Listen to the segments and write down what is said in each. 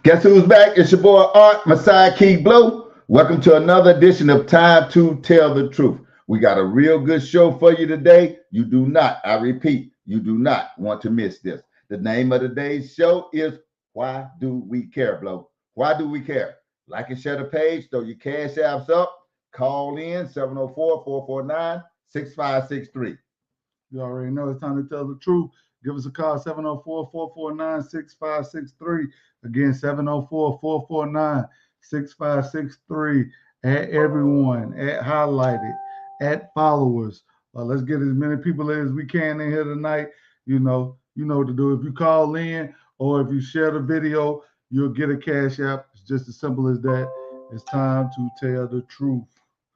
Guess who's back? It's your boy Art, my sidekick Blue. Welcome to another edition of Time to Tell the Truth. We got a real good show for you today. You do not, I repeat, you do not want to miss this. The name of today's show is Why Do We Care, Blue? Why do we care? Like and share the page, throw your cash apps up, call in 704-449-6563. You already know it's time to tell the truth. Give us a call, 704-449-6563. Again, 704-449-6563. At everyone, at highlighted, at followers. Let's get as many people as we can in here tonight. You know what to do. If you call in or if you share the video, you'll get a cash app. It's just as simple as that. It's time to tell the truth.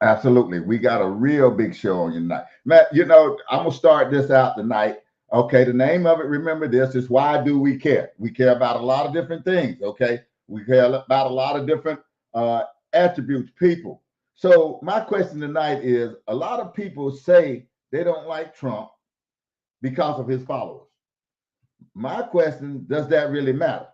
Absolutely. We got a real big show on you tonight. Matt, I'm going to start this out tonight. Okay, the name of it, remember this, is Why Do We Care? We care about a lot of different things, okay? We care about a lot of different attributes, people. So my question tonight is, a lot of people say they don't like Trump because of his followers. My question, does that really matter?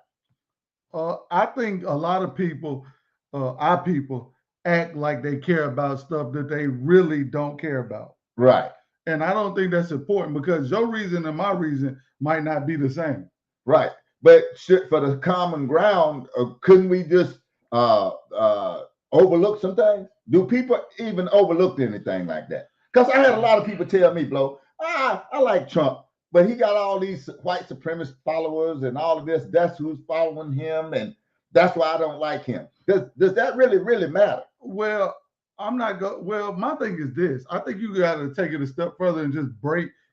I think a lot of people, our people, act like they care about stuff that they really don't care about. Right. And I don't think that's important because your reason and my reason might not be the same. Right. But for the common ground, couldn't we just overlook some things? Do people even overlook anything like that? Because I had a lot of people tell me, Flo, I like Trump, but he got all these white supremacist followers and all of this. That's who's following him, and that's why I don't like him. Does that really matter? Well, Well, my thing is this. I think you got to take it a step further and just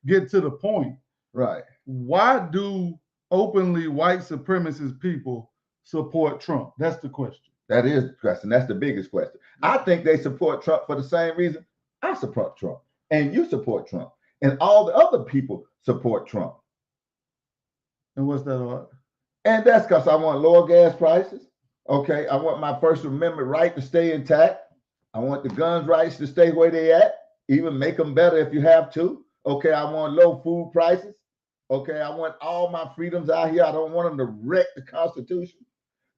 get to the point. Right. Why do openly white supremacist people support Trump? That's the question. That is the question. That's the biggest question. I think they support Trump for the same reason I support Trump, and you support Trump, and all the other people support Trump. And what's that about? And that's because I want lower gas prices. Okay, I want my First Amendment right to stay intact. I want the guns rights to stay where they at, even make them better if you have to. Okay, I want low food prices. Okay, I want all my freedoms out here. I don't want them to wreck the Constitution.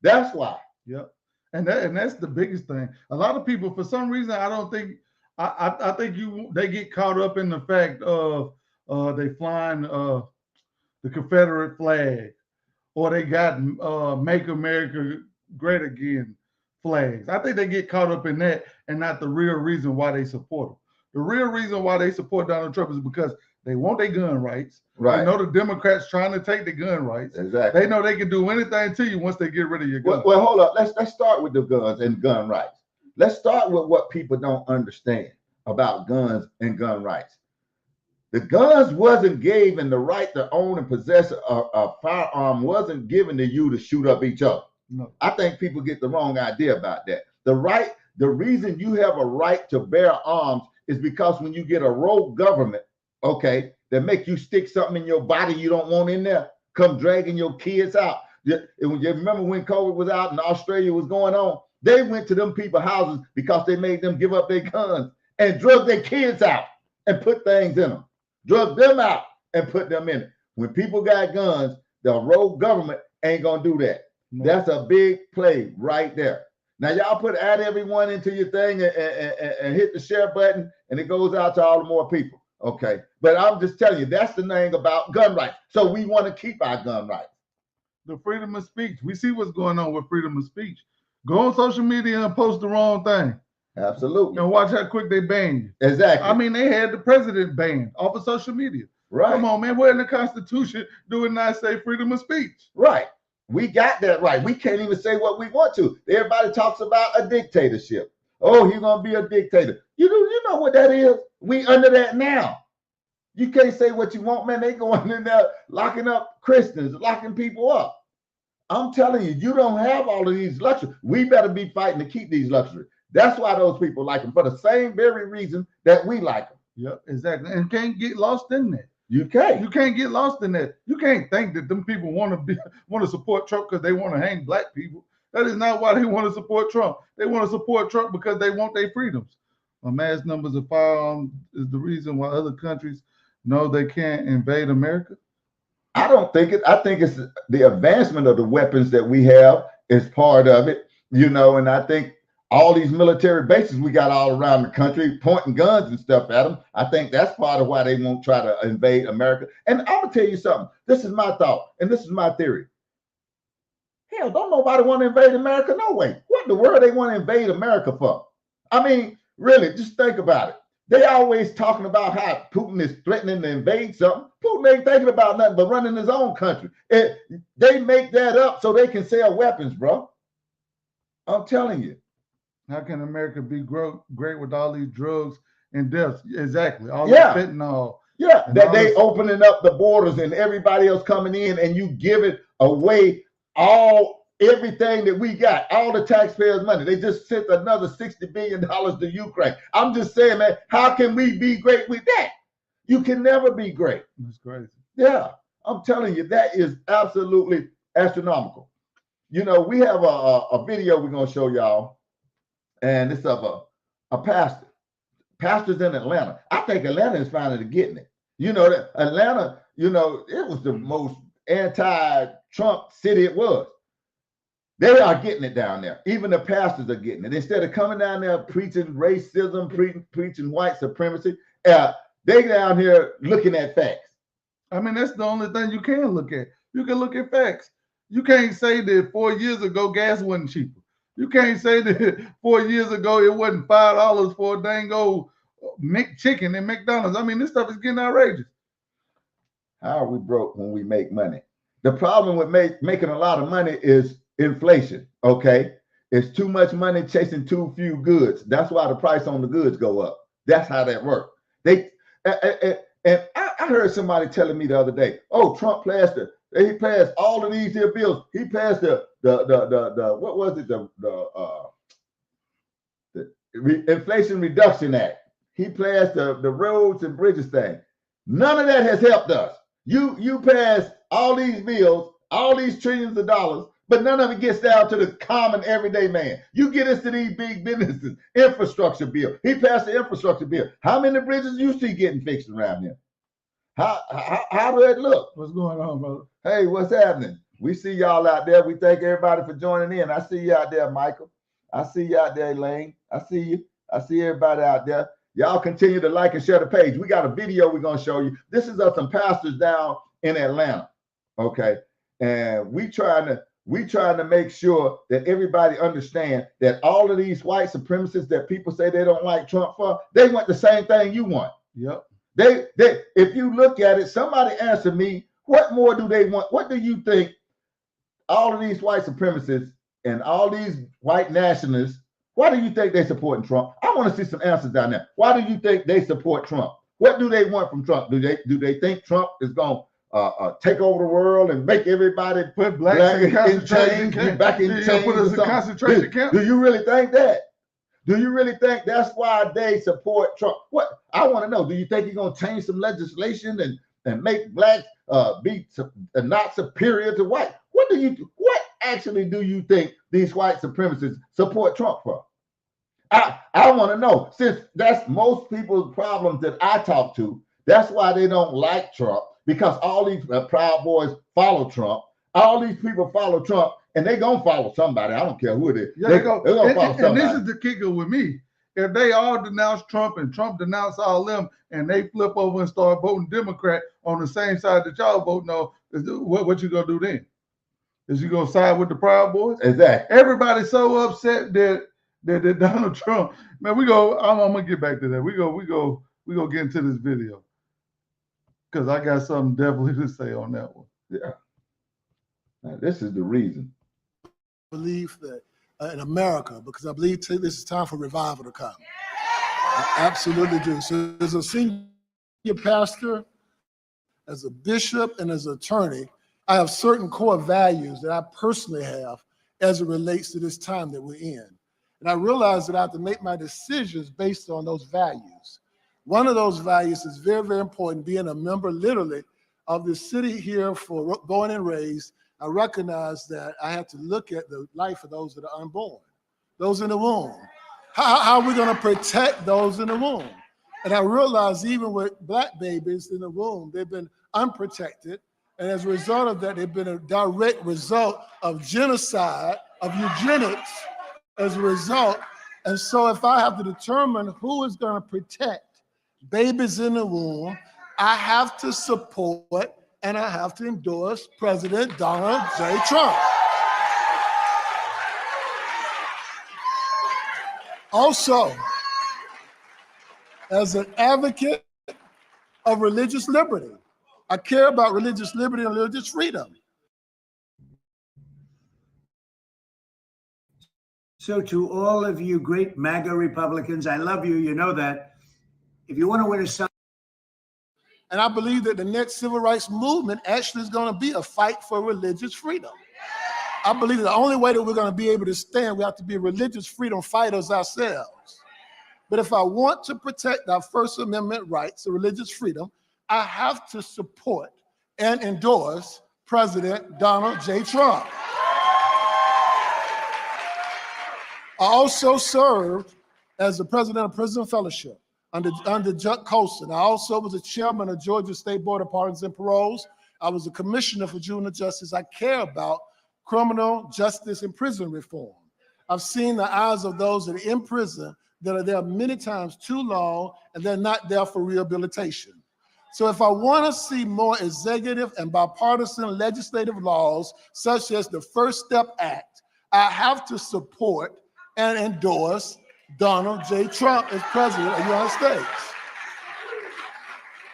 That's why. Yep. And that's the biggest thing. A lot of people, for some reason, I don't think I think they get caught up in the fact of they flying the Confederate flag, or they got "Make America Great Again" flags. I think they get caught up in that and not the real reason why they support him. The real reason why they support Donald Trump is because they want their gun rights. Right. They know the Democrats trying to take the gun rights. Exactly. They know they can do anything to you once they get rid of your gun. Well, hold up. Let's start with the guns and gun rights. Let's start with what people don't understand about guns and gun rights. The guns wasn't given, the right to own and possess a firearm wasn't given to you to shoot up each other. No. I think people get the wrong idea about that. The reason you have a right to bear arms is because when you get a rogue government, okay, that make you stick something in your body you don't want in there, come dragging your kids out. You remember when COVID was out and Australia was going on? They went to them people's houses because they made them give up their guns and drug their kids out and put things in them. Drug them out and put them in it. When people got guns, the rogue government ain't gonna do that. No. That's a big play right there. Now y'all add everyone into your thing and hit the share button, and it goes out to all the more people. Okay, but I'm just telling you, that's the thing about gun rights. So we want to keep our gun rights. The freedom of speech. We see what's going on with freedom of speech. Go on social media and post the wrong thing. Absolutely. And watch how quick they ban you. Exactly. I mean, they had the president banned off of social media. Right. Come on, man. Where in the Constitution do it not say freedom of speech? Right. We got that right. We can't even say what we want to. Everybody talks about a dictatorship. Oh, he's gonna be a dictator. You know what that is? We under that now. You can't say what you want, man. They going in there locking up Christians, locking people up. I'm telling you, you don't have all of these luxuries. We better be fighting to keep these luxuries. That's why those people like them, for the same very reason that we like them. Yep, exactly. And can't get lost in that. You can't. You can't get lost in that. You can't think that them people want to support Trump because they want to hang black people. That is not why they want to support Trump. They want to support Trump because they want their freedoms. Mass numbers of firearms is the reason why other countries know they can't invade America. I don't think it. I think it's the advancement of the weapons that we have is part of it, and I think all these military bases we got all around the country pointing guns and stuff at them. I think that's part of why they won't try to invade America. And I'm gonna tell you something. This is my thought, and this is my theory. Hell, don't nobody want to invade America? No way. What in the world they want to invade America for? I mean, really, just think about it. They always talking about how Putin is threatening to invade something. Putin ain't thinking about nothing but running his own country. They make that up so they can sell weapons, bro. I'm telling you. How can America be great with all these drugs and deaths? Exactly. All Yeah. the fentanyl. Yeah, that they opening up the borders and everybody else coming in, and you give it away everything that we got, all the taxpayers' money. They just sent another $60 billion to Ukraine. I'm just saying, man, how can we be great with that? You can never be great. That's crazy. Yeah, I'm telling you, that is absolutely astronomical. We have a video we're going to show y'all, and it's of a pastor. Pastors in Atlanta. I think Atlanta is finally getting it. That Atlanta, it was the most anti-Trump city it was. They are getting it down there. Even the pastors are getting it. Instead of coming down there preaching racism, preaching white supremacy, they down here looking at facts. I mean, that's the only thing you can look at. You can look at facts. You can't say that 4 years ago gas wasn't cheaper. You can't say that 4 years ago it wasn't $5 for a dang old McChicken in McDonald's. I mean, this stuff is getting outrageous. How are we broke when we make money? The problem with making a lot of money is inflation, okay? It's too much money chasing too few goods. That's why the price on the goods go up. That's how that works. And I heard somebody telling me the other day, oh, Trump he passed all of these here bills. He passed the what was it? The Inflation Reduction Act. He passed the roads and bridges thing. None of that has helped us. You pass all these bills, all these trillions of dollars, but none of it gets down to the common everyday man. You get us to these big businesses, infrastructure bill. He passed the infrastructure bill. How many bridges you see getting fixed around here? How do it look? What's going on, brother? Hey, what's happening? We see y'all out there. We thank everybody for joining in. I see you out there, Michael. I see you out there, Elaine. I see you. I see everybody out there. Y'all continue to like and share the page. We got a video we're going to show you. This is of some pastors down in Atlanta, okay? And we trying to make sure that everybody understand that all of these white supremacists that people say they don't like Trump for, they want the same thing you want. Yep. They if you look at it, somebody answer me, what more do they want? What do you think all of these white supremacists and all these white nationalists, why do you think they supporting Trump? I want to see some answers down there. Why do you think they support Trump? What do they want from Trump? Do they think Trump is going to take over the world and make everybody put blacks in chains, back in chains? Put us in concentration camps? Do you really think that? Do you really think that's why they support Trump? What I want to know, do you think he's going to change some legislation and make blacks be not superior to white? What actually do you think these white supremacists support Trump for? I want to know, since that's most people's problems that I talk to. That's why they don't like Trump, because all these Proud Boys follow Trump. All these people follow Trump, and they're going to follow somebody. I don't care who it is. Yeah, they're going to follow somebody. And this is the kicker with me. If they all denounce Trump and Trump denounce all them, and they flip over and start voting Democrat on the same side that y'all voting on, what you going to do then? Is you going to side with the Proud Boys? Exactly. Everybody's so upset that Donald Trump, man, I'm going to get back to that. We go get into this video, because I got something definitely to say on that one. Yeah. Now, this is the reason. I believe that in America, because I believe this is time for revival to come. I absolutely do. So as a senior pastor, as a bishop, and as an attorney, I have certain core values that I personally have as it relates to this time that we're in. And I realize that I have to make my decisions based on those values. One of those values is very, very important, being a member literally of the city here for born and raised. I recognize that I have to look at the life of those that are unborn, those in the womb. How are we going to protect those in the womb? And I realize even with black babies in the womb, they've been unprotected. And as a result of that, they've been a direct result of genocide, of eugenics as a result. And so if I have to determine who is going to protect babies in the womb, I have to support and I have to endorse President Donald J. Trump. Also, as an advocate of religious liberty, I care about religious liberty and religious freedom. So to all of you great MAGA Republicans, I love you, you know that. If you want to win a son. And I believe that the next civil rights movement actually is going to be a fight for religious freedom. I believe the only way that we're going to be able to stand, we have to be religious freedom fighters ourselves. But if I want to protect our First Amendment rights, religious freedom, I have to support and endorse President Donald J. Trump. I also served as the president of Prison Fellowship under Chuck Colson. I also was a chairman of Georgia State Board of Pardons and Paroles. I was a commissioner for juvenile justice. I care about criminal justice and prison reform. I've seen the eyes of those that are in prison that are there many times too long, and they're not there for rehabilitation. So if I want to see more executive and bipartisan legislative laws, such as the First Step Act, I have to support and endorse Donald J. Trump as president of the United States.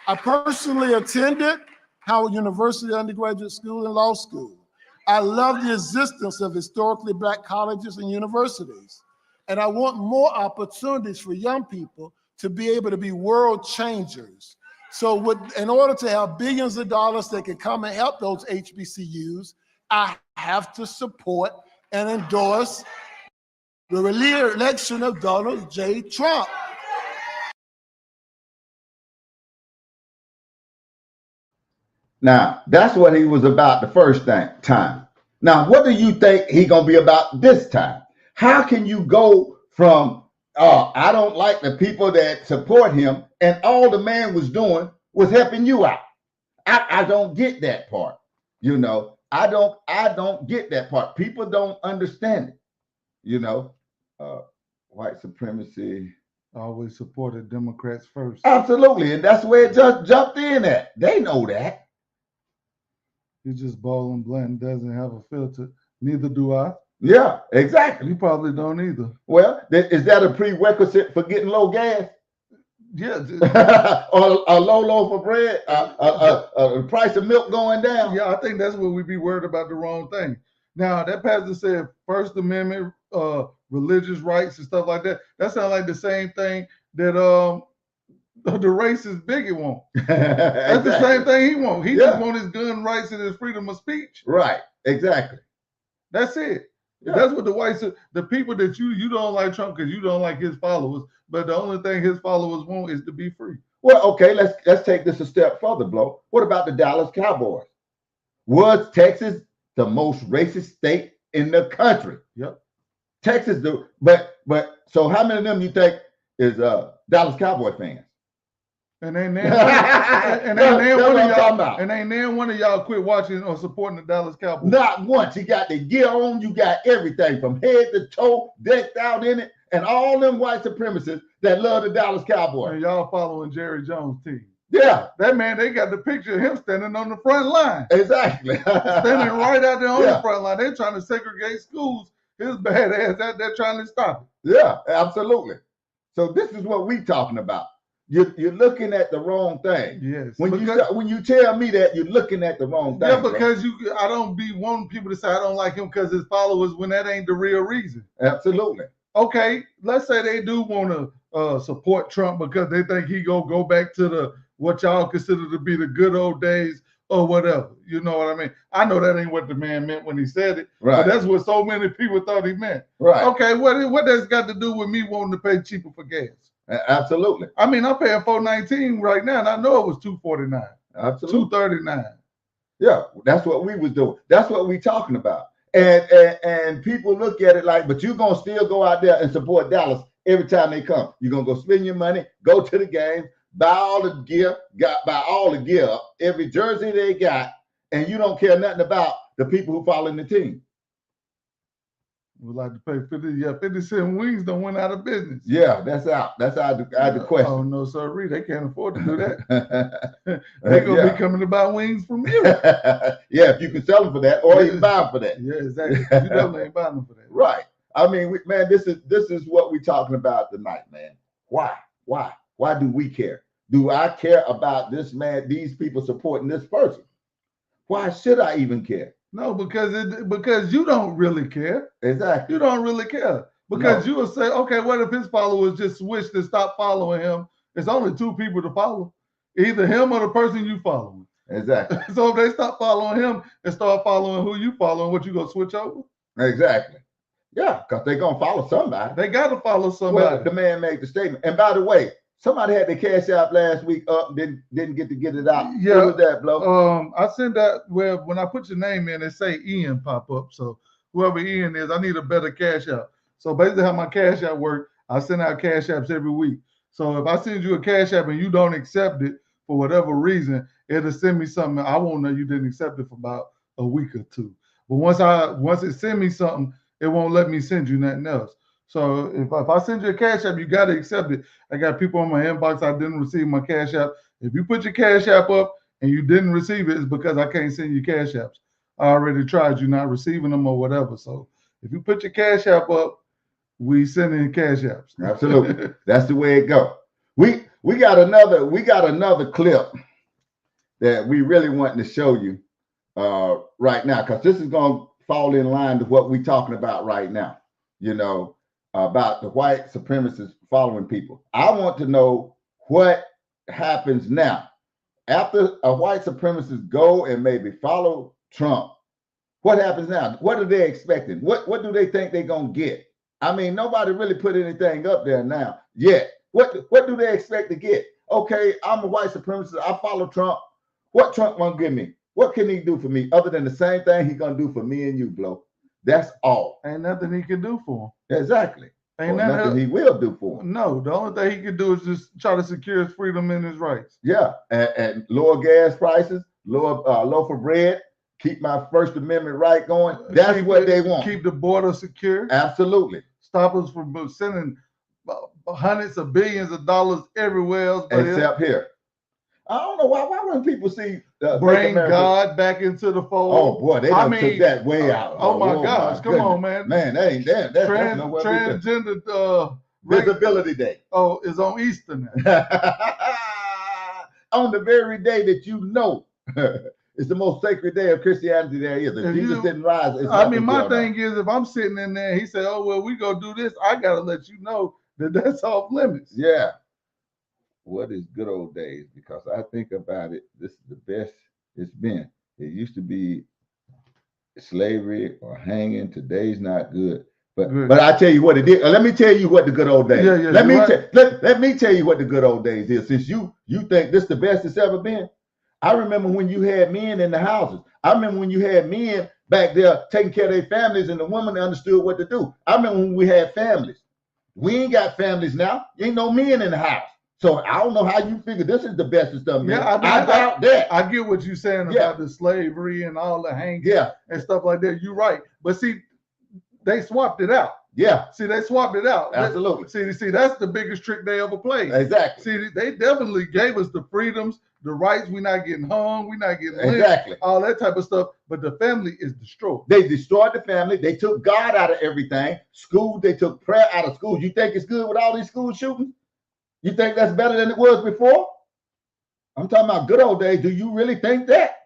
I personally attended Howard University undergraduate school and law school. I love the existence of historically Black colleges and universities. And I want more opportunities for young people to be able to be world changers. So in order to have billions of dollars that can come and help those HBCUs, I have to support and endorse the re-election of Donald J. Trump. Now, that's what he was about the first time. Now, what do you think he's going to be about this time? How can you go from, I don't like the people that support him, and all the man was doing was helping you out? I don't get that part. You know, I don't get that part. People don't understand it. You know, white supremacy. Always supported Democrats first. Absolutely, and that's where it just jumped in at. They know that. He's just ball and blunt, doesn't have a filter. Neither do I. Yeah, exactly. You probably don't either. Well, is that a prerequisite for getting low gas? Yeah. or a low loaf of bread? The price of milk going down? Yeah, I think that's what we be worried about, the wrong thing. Now, that pastor said First Amendment, religious rights and stuff like that. That sounds like the same thing that the racist bigot want. That's exactly the same thing he want. He just want his gun rights and his freedom of speech. Right, exactly. That's it. Yeah. That's what the whites, the people that you don't like Trump because you don't like his followers, but the only thing his followers want is to be free. Well, okay, let's take this a step further, Blow. What about the Dallas Cowboys? Was Texas the most racist state in the country? Yep. Texas, but so how many of them you think is Dallas Cowboy fans? And ain't one of y'all quit watching or supporting the Dallas Cowboys. Not once. You got the gear on, you got everything from head to toe, decked out in it, and all them white supremacists that love the Dallas Cowboys. And y'all following Jerry Jones' team. Yeah. That man, they got the picture of him standing on the front line. Exactly. Standing right out there on the front line. They're trying to segregate schools. His bad ass out there trying to stop it. Yeah, absolutely. So this is what we talking about. You're looking at the wrong thing. Yes. When you tell me that, you're looking at the wrong thing. Yeah, because I don't be wanting people to say I don't like him because his followers when that ain't the real reason. Absolutely. Okay, let's say they do want to support Trump because they think he go back to what y'all consider to be the good old days or whatever. You know what I mean? I know that ain't what the man meant when he said it. Right. But that's what so many people thought he meant. Right. Okay, what that's got to do with me wanting to pay cheaper for gas? Absolutely. I mean, I'm paying $4.19 right now, and I know it was $2.49. Absolutely. $2.39. Yeah, that's what we was doing. That's what we talking about. And people look at it like, but you're gonna still go out there and support Dallas every time they come. You're gonna go spend your money, go to the game, buy all the gear, buy all the gear, every jersey they got, and you don't care nothing about the people who follow in the team. Would like to pay 50. Yeah, 50 cent wings don't went out of business. Yeah, that's out. That's out the question. Oh no, sir, they can't afford to do that. They're gonna be coming to buy wings from you. Yeah, if you can sell them for that, or you can buy them for that. Yeah, exactly. You definitely ain't buying them for that. Right. I mean, man, this is what we're talking about tonight, man. Why do we care? Do I care about this man, these people supporting this person? Why should I even care? No, because you don't really care. Exactly. You don't really care. Because you will say, okay, what if his followers just switched and stopped following him? There's only two people to follow, either him or the person you following. Exactly. So if they stop following him and start following who you following, what you gonna switch over? Exactly. Yeah, because they're gonna follow somebody. They got to follow somebody. Well, the man made the statement. And by the way, somebody had the cash out last week up, didn't get to get it out. Yeah. Who was that, Blow? I sent that where when I put your name in, it say Ian pop up. So whoever Ian is, I need a better cash out. So basically, how my cash out work, I send out cash apps every week. So if I send you a cash app and you don't accept it for whatever reason, it'll send me something. I won't know you didn't accept it for about a week or two. But once it send me something, it won't let me send you nothing else. So if I send you a cash app, you got to accept it. I got people on my inbox, I didn't receive my cash app. If you put your cash app up and you didn't receive it, it's because I can't send you cash apps. I already tried you not receiving them or whatever. So if you put your cash app up, we send in cash apps. Absolutely. That's the way it goes. We got another clip that we really want to show you right now, because this is going to fall in line with what we're talking about right now. You know, about the white supremacists following people. I want to know what happens now after a white supremacist go and maybe follow Trump. What happens now? What are they expecting? What do they think they're gonna get? I mean, nobody really put anything up there now yet. What do they expect to get? Okay, I'm a white supremacist. I follow Trump. What Trump gonna give me? What can he do for me other than the same thing he's gonna do for me and you, Blow? That's all. Ain't nothing he can do for him. Exactly. Ain't nothing he will do for him. No, the only thing he can do is just try to secure his freedom and his rights. Yeah, and lower gas prices, lower loaf of bread, keep my First Amendment right going. That's what they want. Keep the border secure. Absolutely. Stop us from sending hundreds of billions of dollars everywhere else but except here. I don't know why wouldn't people see bring God back into the fold? Oh boy, they took that way out. Oh my gosh, come on, man. Man, that ain't that. That's transgender Visibility Day. Oh, is on Easter now. On the very day that you know it's the most sacred day of Christianity there is. If Jesus didn't rise, I mean, my thing is, if I'm sitting in there, he said, "Oh well, we go do this." I gotta let you know that that's off limits. Yeah. What is good old days? Because I think about it, this is the best it's been. It used to be slavery or hanging. Today's not good. But I tell you what it is. Let me tell you what the good old days. Let me tell you what the good old days is. Since you think this is the best it's ever been. I remember when you had men in the houses. I remember when you had men back there taking care of their families and the women understood what to do. I remember when we had families. We ain't got families now. Ain't no men in the house. So I don't know how you figure this is the best it's done. Yeah, I doubt that. I get what you're saying about the slavery and all the hanging and stuff like that. You're right. But see, they swapped it out. Yeah. See, they swapped it out. Absolutely. See, that's the biggest trick they ever played. Exactly. See, they definitely gave us the freedoms, the rights. We're not getting hung. We're not getting lynched, all that type of stuff. But the family is destroyed. They destroyed the family. They took God out of everything. School, they took prayer out of schools. You think it's good with all these school shootings? You think that's better than it was before? I'm talking about good old days. Do you really think that?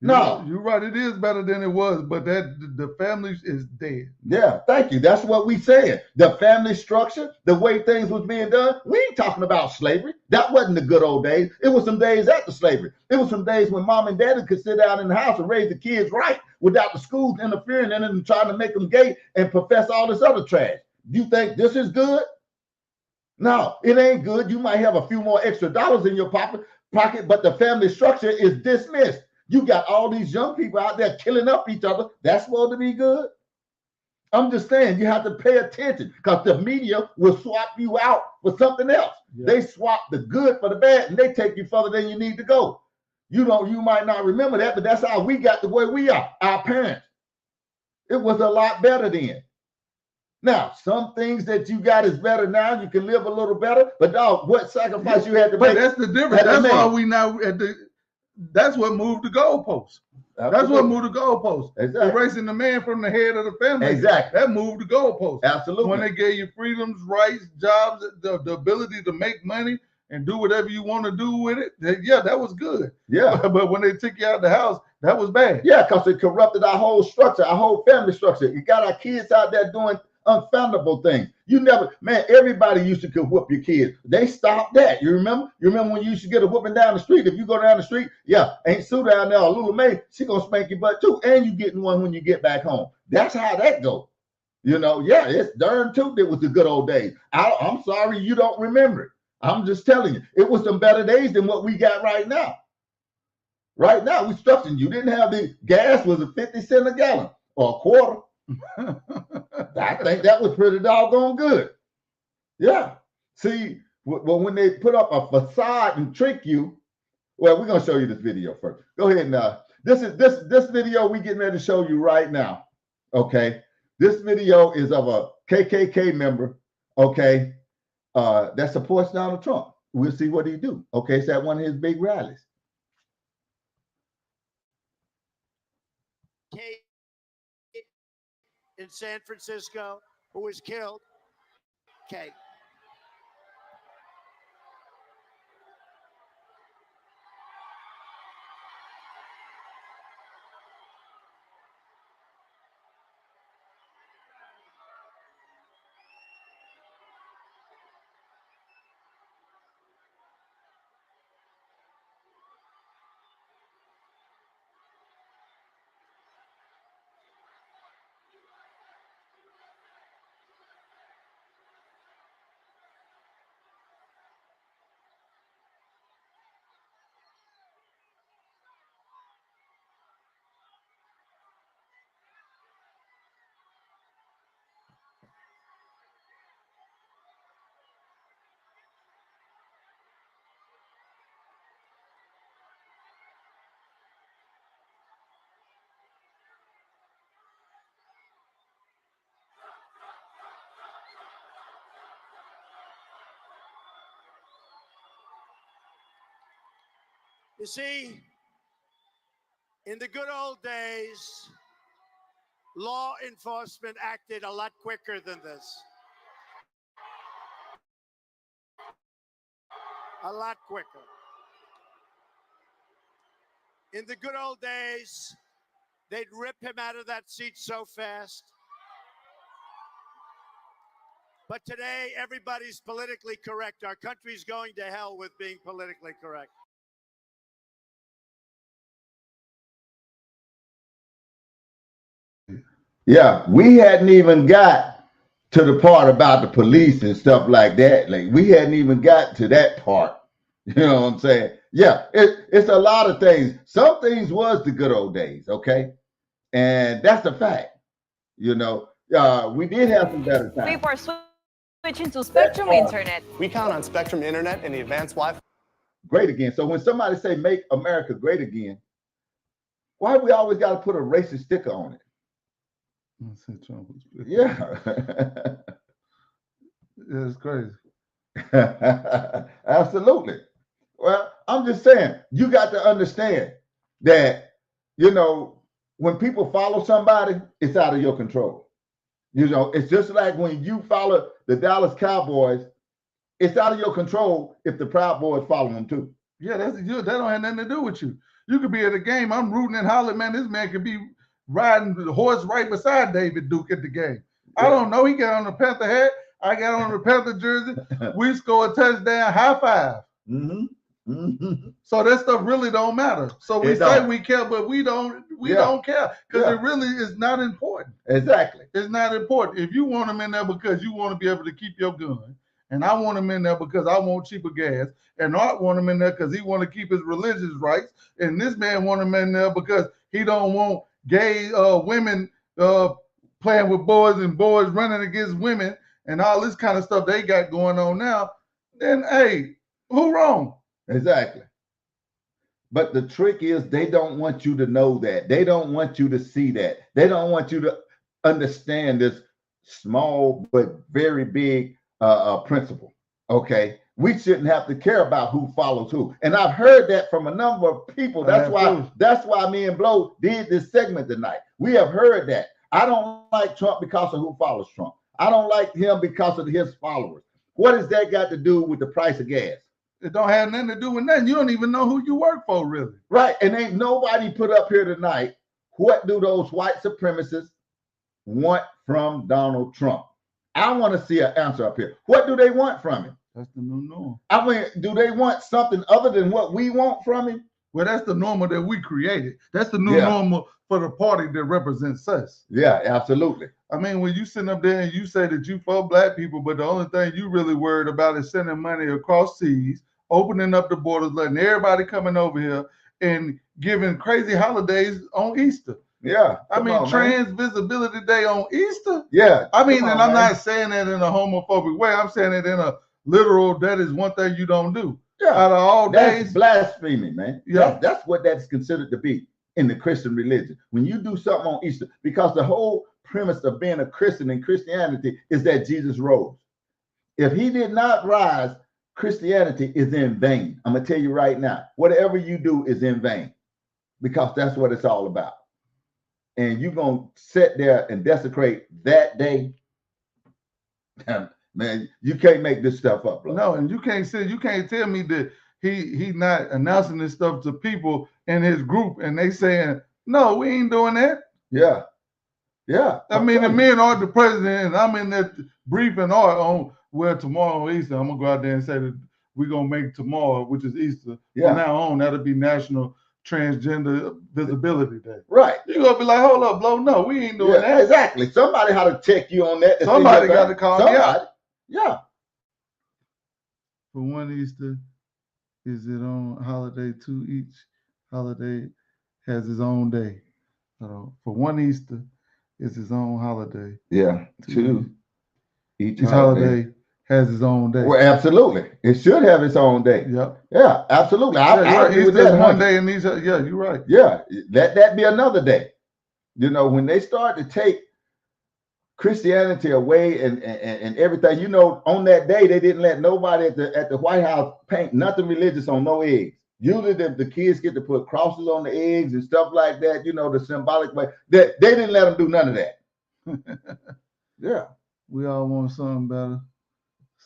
No. You're right. It is better than it was, but the family is dead. Yeah, thank you. That's what we said. The family structure, the way things was being done. We ain't talking about slavery. That wasn't the good old days. It was some days after slavery. It was some days when mom and daddy could sit down in the house and raise the kids right without the schools interfering in it and trying to make them gay and profess all this other trash. You think this is good? No, it ain't good. You might have a few more extra dollars in your pocket, but the family structure is dismissed. You got all these young people out there killing up each other. That's supposed to be good. I'm just saying you have to pay attention because the media will swap you out for something else. Yeah. They swap the good for the bad and they take you further than you need to go. You might not remember that, but that's how we got the way we are. Our parents. It was a lot better then. Now, some things that you got is better now. You can live a little better, but dog, what sacrifice you had to make? But that's the difference. That's why we now that's what moved the goalposts. That's what moved the goalposts. Exactly. Erasing the man from the head of the family. Exactly. That moved the goalposts. Absolutely. When they gave you freedoms, rights, jobs, the ability to make money and do whatever you want to do with it, that was good. Yeah. But when they took you out of the house, that was bad. Yeah, because it corrupted our whole structure, our whole family structure. You got our kids out there doing unfoundable things. Everybody used to could whoop your kids. They stopped that. You remember? You remember when you used to get a whooping down the street? If you go down the street, Aunt Sue down there or Lula Mae, she gonna spank your butt too, and you getting one when you get back home. That's how that goes. It's darn tooth. It was the good old days. I'm sorry you don't remember it. I'm just telling you, it was some better days than what we got right now. Right now, we structured. You didn't have the gas was a 50 cents a gallon or a quarter. I think that was pretty doggone good. Yeah. See, well, when they put up a facade and trick you, well, we're gonna show you this video first. Go ahead now. This video we getting ready to show you right now. Okay. This video is of a KKK member. Okay. That supports Donald Trump. We'll see what he do. Okay, it's at one of his big rallies. In San Francisco, who was killed. Okay. You see, in the good old days, law enforcement acted a lot quicker than this. A lot quicker. In the good old days, they'd rip him out of that seat so fast. But today, everybody's politically correct. Our country's going to hell with being politically correct. Yeah, we hadn't even got to the part about the police and stuff like that. Like, we hadn't even got to that part. You know what I'm saying? Yeah, it's a lot of things. Some things was the good old days, okay? And that's a fact. We did have some better times. Before switching to Spectrum Internet. We count on Spectrum Internet and the advanced Wi-Fi. Great again. So when somebody say make America great again, why we always got to put a racist sticker on it? Yeah. It's crazy. Absolutely. Well, I'm just saying, you got to understand that, when people follow somebody, it's out of your control. It's just like when you follow the Dallas Cowboys, it's out of your control if the Proud Boys follow them too. Yeah, that don't have nothing to do with you. You could be at a game, I'm rooting and hollering, man, this man could be riding the horse right beside David Duke at the game. Yeah. I don't know. He got on the Panther hat. I got on the Panther jersey. We score a touchdown, high five. Mm-hmm. Mm-hmm. So that stuff really don't matter. So we say we care, but we don't care because it really is not important. Exactly. It's not important. If you want him in there because you want to be able to keep your gun, and I want him in there because I want cheaper gas, and Art want him in there because he want to keep his religious rights, and this man want him in there because he don't want gay women playing with boys and boys running against women and all this kind of stuff they got going on now, then hey, who wrong? Exactly. But the trick is they don't want you to know that. They don't want you to see that. They don't want you to understand this small but very big principle. Okay. We shouldn't have to care about who follows who. And I've heard that from a number of people. That's why me and Blow did this segment tonight. We have heard that. I don't like Trump because of who follows Trump. I don't like him because of his followers. What has that got to do with the price of gas? It don't have nothing to do with nothing. You don't even know who you work for, really. Right. And ain't nobody put up here tonight. What do those white supremacists want from Donald Trump? I want to see an answer up here. What do they want from him? That's the new norm. I mean, do they want something other than what we want from him? Well, that's the normal that we created. That's the new normal for the party that represents us. Yeah, absolutely. I mean, when you sit up there and you say that you for black people, but the only thing you really worried about is sending money across seas, opening up the borders, letting everybody coming over here, and giving crazy holidays on Easter. Yeah. I mean, Trans Visibility Day on Easter. Yeah. I mean, and I'm not saying that in a homophobic way. I'm saying it in a literal, that is one thing you don't do. Yeah. Out of all that's days. Blasphemy, man. Yeah. That's what that's considered to be in the Christian religion. When you do something on Easter, because the whole premise of being a Christian in Christianity is that Jesus rose. If he did not rise, Christianity is in vain. I'm going to tell you right now, whatever you do is in vain, because that's what it's all about. And you're going to sit there and desecrate that day. Man, you can't make this stuff up, bro. No, and you can't tell me that he's not announcing this stuff to people in his group and they saying, no, we ain't doing that. Yeah. Yeah. I mean, and me and Art the president, and I'm in that briefing Art on tomorrow Easter, I'm gonna go out there and say that we're gonna make tomorrow, which is Easter. Yeah. From now on, that'll be National Transgender Visibility Day. Right. You're gonna be like, hold up, Blow. No, we ain't doing that. Exactly. Somebody had to check you on that. Somebody got to call me out. Yeah. For one Easter, is it on holiday too? Each holiday has its own day. For one Easter, it's its own holiday. Yeah. Two. Each holiday has its own day. Well, absolutely. It should have its own day. Yep. Yeah, absolutely. I agree with that. One day, and these are, yeah, you're right. Yeah, let that be another day. You know, when they start to take Christianity away and everything, you know, on that day they didn't let nobody at the White House paint nothing religious on no eggs. Usually the kids get to put crosses on the eggs and stuff like that, you know, the symbolic way. That they didn't let them do none of that. Yeah. We all want something better.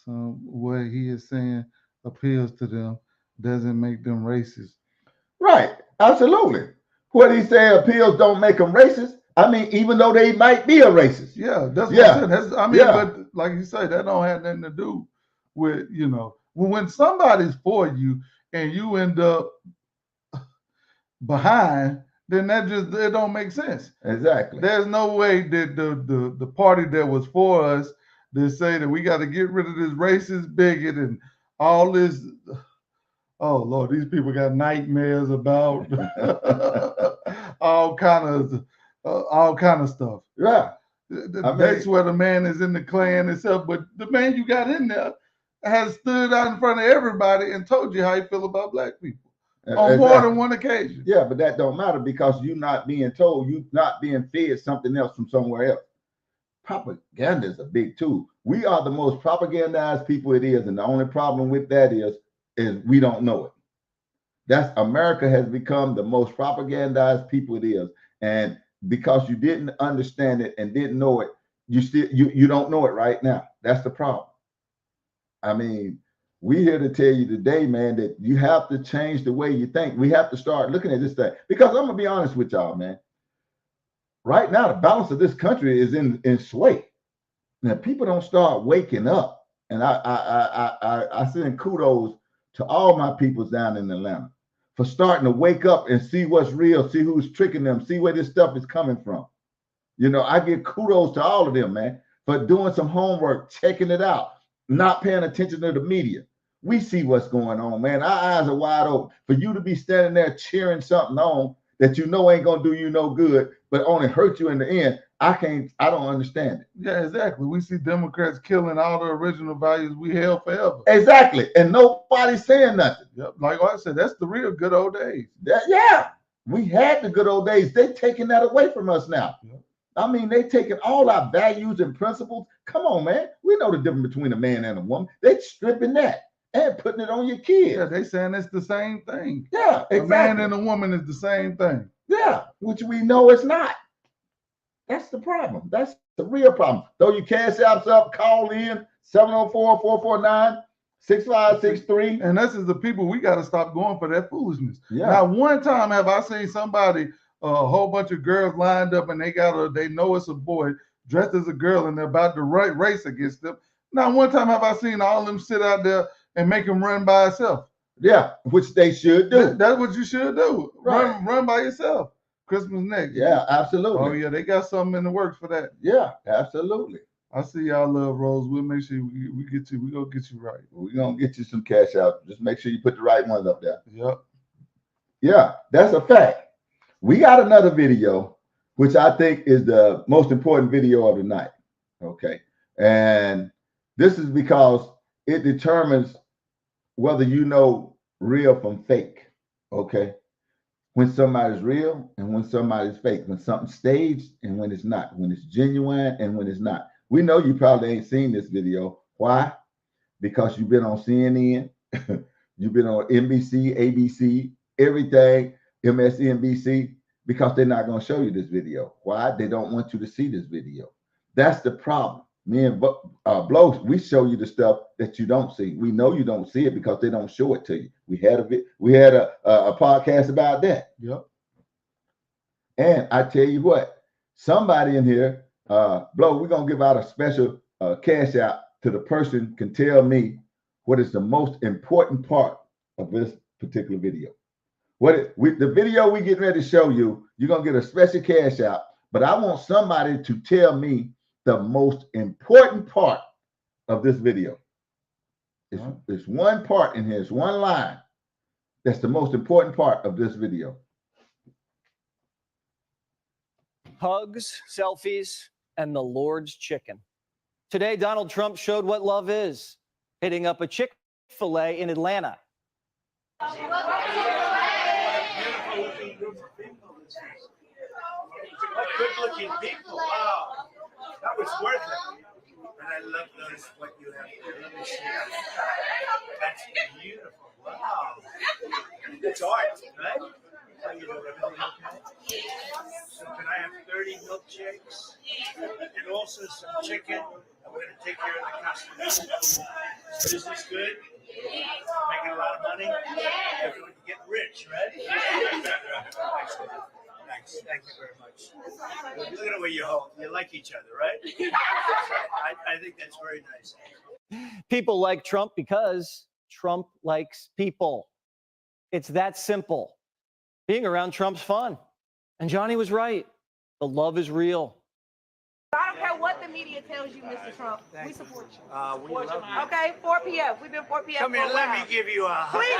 Some way he is saying appeals to them doesn't make them racist. Right. Absolutely. What he say appeals don't make them racist. I mean, even though they might be a racist. Yeah, that's what I said. But like you say, that don't have nothing to do with, you know, when somebody's for you and you end up behind, then it don't make sense. Exactly. There's no way that the party that was for us, they say that we got to get rid of this racist bigot and all this. Oh Lord, these people got nightmares about all kind of stuff. Yeah, that's where the man is in the Klan and stuff. But the man you got in there has stood out in front of everybody and told you how he feel about black people on more than one occasion. Yeah, but that don't matter because you're not being told, you're not being fed something else from somewhere else. Propaganda is a big tool. We are the most propagandized people it is, and the only problem with that is we don't know it. That's America has become the most propagandized people it is, and because you didn't understand it and didn't know it, you don't know it right now. That's the problem. I mean, we're here to tell you today, man, that you have to change the way you think. We have to start looking at this thing, because I'm gonna be honest with y'all, man. Right now, the balance of this country is in sway. Now, people don't start waking up, and I send kudos to all my peoples down in Atlanta for starting to wake up and see what's real, see who's tricking them, see where this stuff is coming from. You know, I give kudos to all of them, man, for doing some homework, checking it out, not paying attention to the media. We see what's going on, man. Our eyes are wide open. For you to be standing there cheering something on that you know ain't gonna do you no good, but only hurt you in the end. I don't understand it. Yeah, exactly. We see Democrats killing all the original values we held forever. Exactly. And nobody's saying nothing. Yep. Like I said, that's the real good old days. Yeah. We had the good old days. They're taking that away from us now. Yep. I mean, they taking all our values and principles. Come on, man. We know the difference between a man and a woman. They stripping that and putting it on your kids. Yeah, they saying it's the same thing. Yeah, exactly. A man and a woman is the same thing. Yeah, which we know it's not. That's the problem. That's the real problem. Throw your cash apps up, call in 704-449-6563. And this is the people, we got to stop going for that foolishness. Yeah. Now, one time have I seen somebody, a whole bunch of girls lined up and they know it's a boy dressed as a girl and they're about to race against them. Now, one time have I seen all of them sit out there and make him run by himself. Yeah, which they should do. That's what you should do. Right. Run by yourself. Christmas next. Yeah, absolutely. Oh yeah, they got something in the works for that. Yeah, absolutely. I see y'all love Rose. We'll make sure we get you. We gonna get you right. We're gonna get you some cash out. Just make sure you put the right ones up there. Yep. Yeah, that's a fact. We got another video, which I think is the most important video of the night. Okay. And this is because it determines whether you know real from fake. Okay. When somebody's real and when somebody's fake, when something's staged and when it's not, when it's genuine and when it's not. We know you probably ain't seen this video. Why? Because you've been on CNN, you've been on NBC, ABC, everything, MSNBC, because they're not going to show you this video. Why? They don't want you to see this video. That's the problem. Me and Blow, we show you the stuff that you don't see. We know you don't see it because they don't show it to you. We had a podcast about that. Yep. And I tell you what, somebody in here, Blow, we're gonna give out a special cash out to the person can tell me what is the most important part of this particular video. The video we getting ready to show you, you're gonna get a special cash out. But I want somebody to tell me the most important part of this video. It's one part in here. It's one line. That's the most important part of this video. Hugs, selfies, and the Lord's chicken. Today, Donald Trump showed what love is, hitting up a Chick-fil-A in Atlanta. What good-looking people! Wow, that was worth it. And I love those. What you have there. Let me see. That's beautiful. Wow, it's art, right? How you doing? Everything okay? So can I have 30 milkshakes and also some chicken? And we're gonna take care of the customers. So is this good? Making a lot of money? Everyone can get rich, right? Thanks. Thank you very much. Look at the way you hold. You like each other, right? I think that's very nice. People like Trump because Trump likes people. It's that simple. Being around Trump's fun. And Johnny was right. The love is real. I don't care what the media tells you, Mr. Trump. We support you. We love you. Okay, 4 p.m. We've been 4 p.m. Come here, let me give you a hug. Please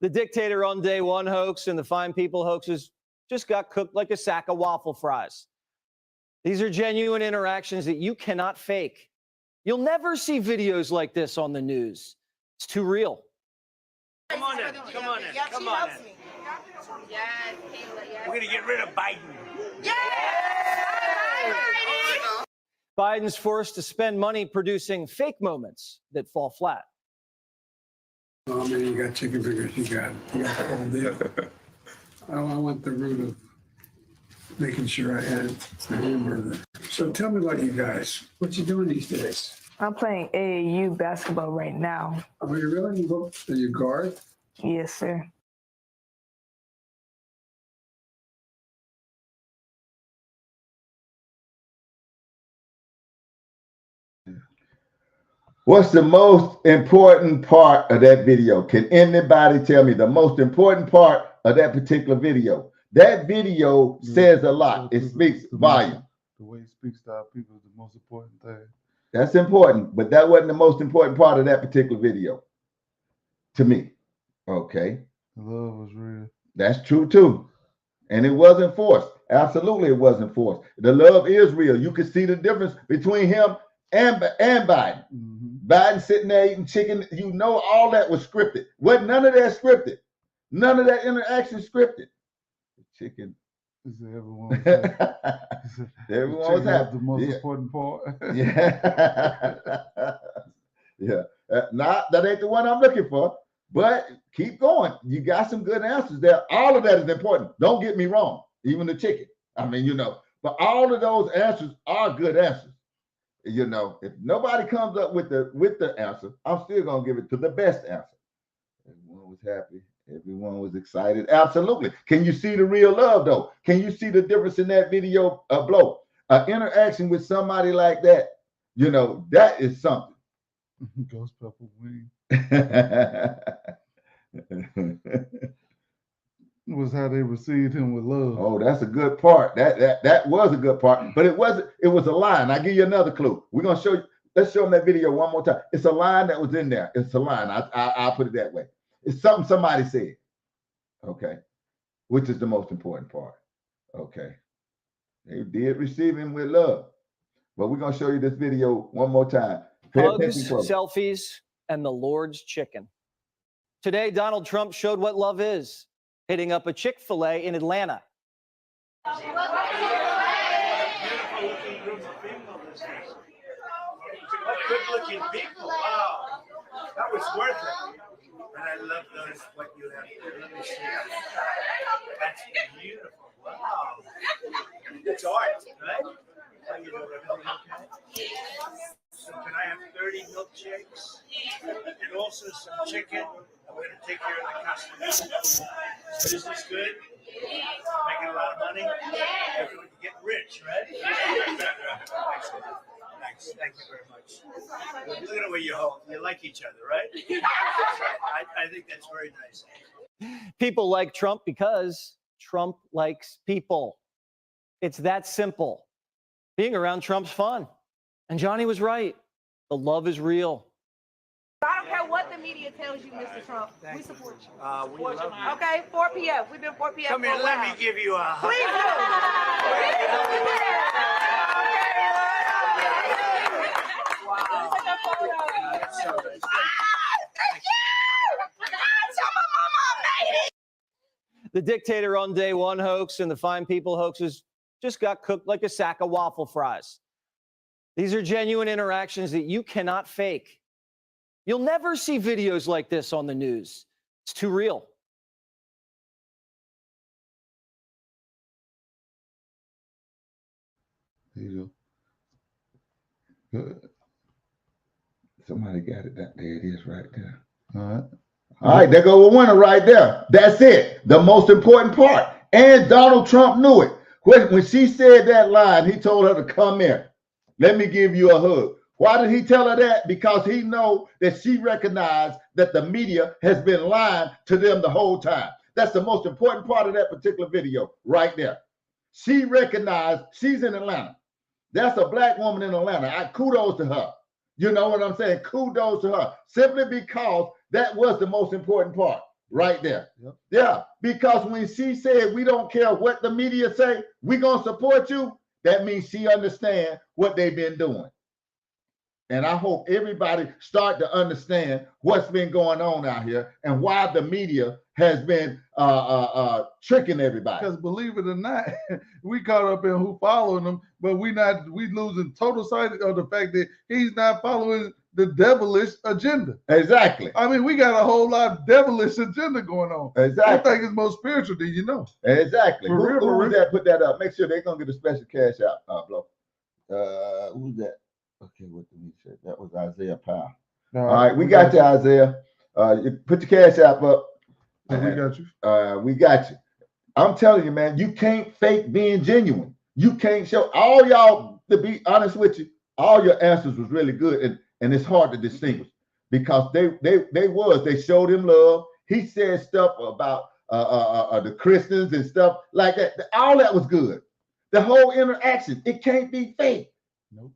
The dictator on day one hoax and the fine people hoaxes just got cooked like a sack of waffle fries. These are genuine interactions that you cannot fake. You'll never see videos like this on the news. It's too real. Come on in. Come on in. Come on in. We're going to get rid of Biden. Biden's forced to spend money producing fake moments that fall flat. Oh man, you got chicken fingers. You got the whole deal. I went the route of making sure I had the hamburger. So tell me about you guys. What you doing these days? I'm playing AAU basketball right now. Oh, you really? Are you guard? Yes, sir. What's the most important part of that video? Can anybody tell me the most important part of that particular video? That video says a lot. It speaks volume. The way he speaks to our people is the most important thing. That's important, but that wasn't the most important part of that particular video to me. Okay. The love was real. That's true too. And it wasn't forced. Absolutely, it wasn't forced. The love is real. You could see the difference between him and Biden. Biden sitting there eating chicken. You know, all that was scripted. Wasn't none of that scripted. None of that interaction scripted. Chicken. Everyone was happy. Everyone was happy. The most important part. Yeah. Yeah. That ain't the one I'm looking for. But keep going. You got some good answers there. All of that is important. Don't get me wrong. Even the chicken. I mean, you know, but all of those answers are good answers. You know, if nobody comes up with the answer, I'm still gonna give it to the best answer. Everyone was happy. Everyone was excited. Absolutely. Can you see the real love though? Can you see the difference in that video, Blow? Interaction with somebody like that, you know, that is something. Ghost pepper wing. Was how they received him with love. Oh, that's a good part. That was a good part, but it was a line. I'll give you another clue. We're gonna show you. Let's show them that video one more time. It's a line that was in there. It's a line. I'll put it that way. It's something somebody said. Okay, which is the most important part. Okay, they did receive him with love, but we're gonna show you this video one more time. Hugs, selfies, and the Lord's chicken. Today, Donald Trump showed what love is, hitting up a Chick-fil-A in Atlanta. Beautiful looking group of people this is. What good looking people. Wow. That was worth it. And I love those, what you have there. Let me see. That's beautiful. Wow. It's art, right? How you doing? Everything okay? So can I have 30 milkshakes? And also some chicken. I'm going to take care of the customers. Is this good? Making a lot of money? Everyone get rich, right? Thanks. Thank you very much. Look at the way you hold. You like each other, right? I think that's very nice. People like Trump because Trump likes people. It's that simple. Being around Trump's fun. And Johnny was right. The love is real. I don't care what the media tells you, Mr. Trump. We support you. We love you. Okay, 4 p.m. We've been 4 p.m. Come here, let me give you a hug. Please The dictator on day one hoax and the fine people hoaxes just got cooked like a sack of waffle fries. These are genuine interactions that you cannot fake. You'll never see videos like this on the news. It's too real. There you go. Good. Somebody got it. There it is right there. All right. All right, there go a winner right there. That's it. The most important part. And Donald Trump knew it. When she said that line, he told her to come here. Let me give you a hug. Why did he tell her that? Because he know that she recognized that the media has been lying to them the whole time. That's the most important part of that particular video right there. She recognized she's in Atlanta. That's a black woman in Atlanta. Kudos to her. You know what I'm saying? Kudos to her. Simply because that was the most important part right there. Yep. Yeah, because when she said, we don't care what the media say, we're going to support you, that means she understands what they've been doing. And I hope everybody start to understand what's been going on out here and why the media has been tricking everybody. Because believe it or not, we caught up in who following him, but we losing total sight of the fact that he's not following the devilish agenda. Exactly. I mean, we got a whole lot of devilish agenda going on. Exactly. I think it's more spiritual than you know. Exactly. For real, who's that? Put that up. Make sure they're gonna get a special cash out, Blow. Who's that? Okay, what did he say? That was Isaiah Powell. All right, we got you, Isaiah. You put your cash app up. We got you. We got you. I'm telling you, man, you can't fake being genuine. You can't show all y'all, to be honest with you, all your answers was really good, and it's hard to distinguish because they showed him love. He said stuff about the Christians and stuff like that. All that was good. The whole interaction, it can't be fake. Nope.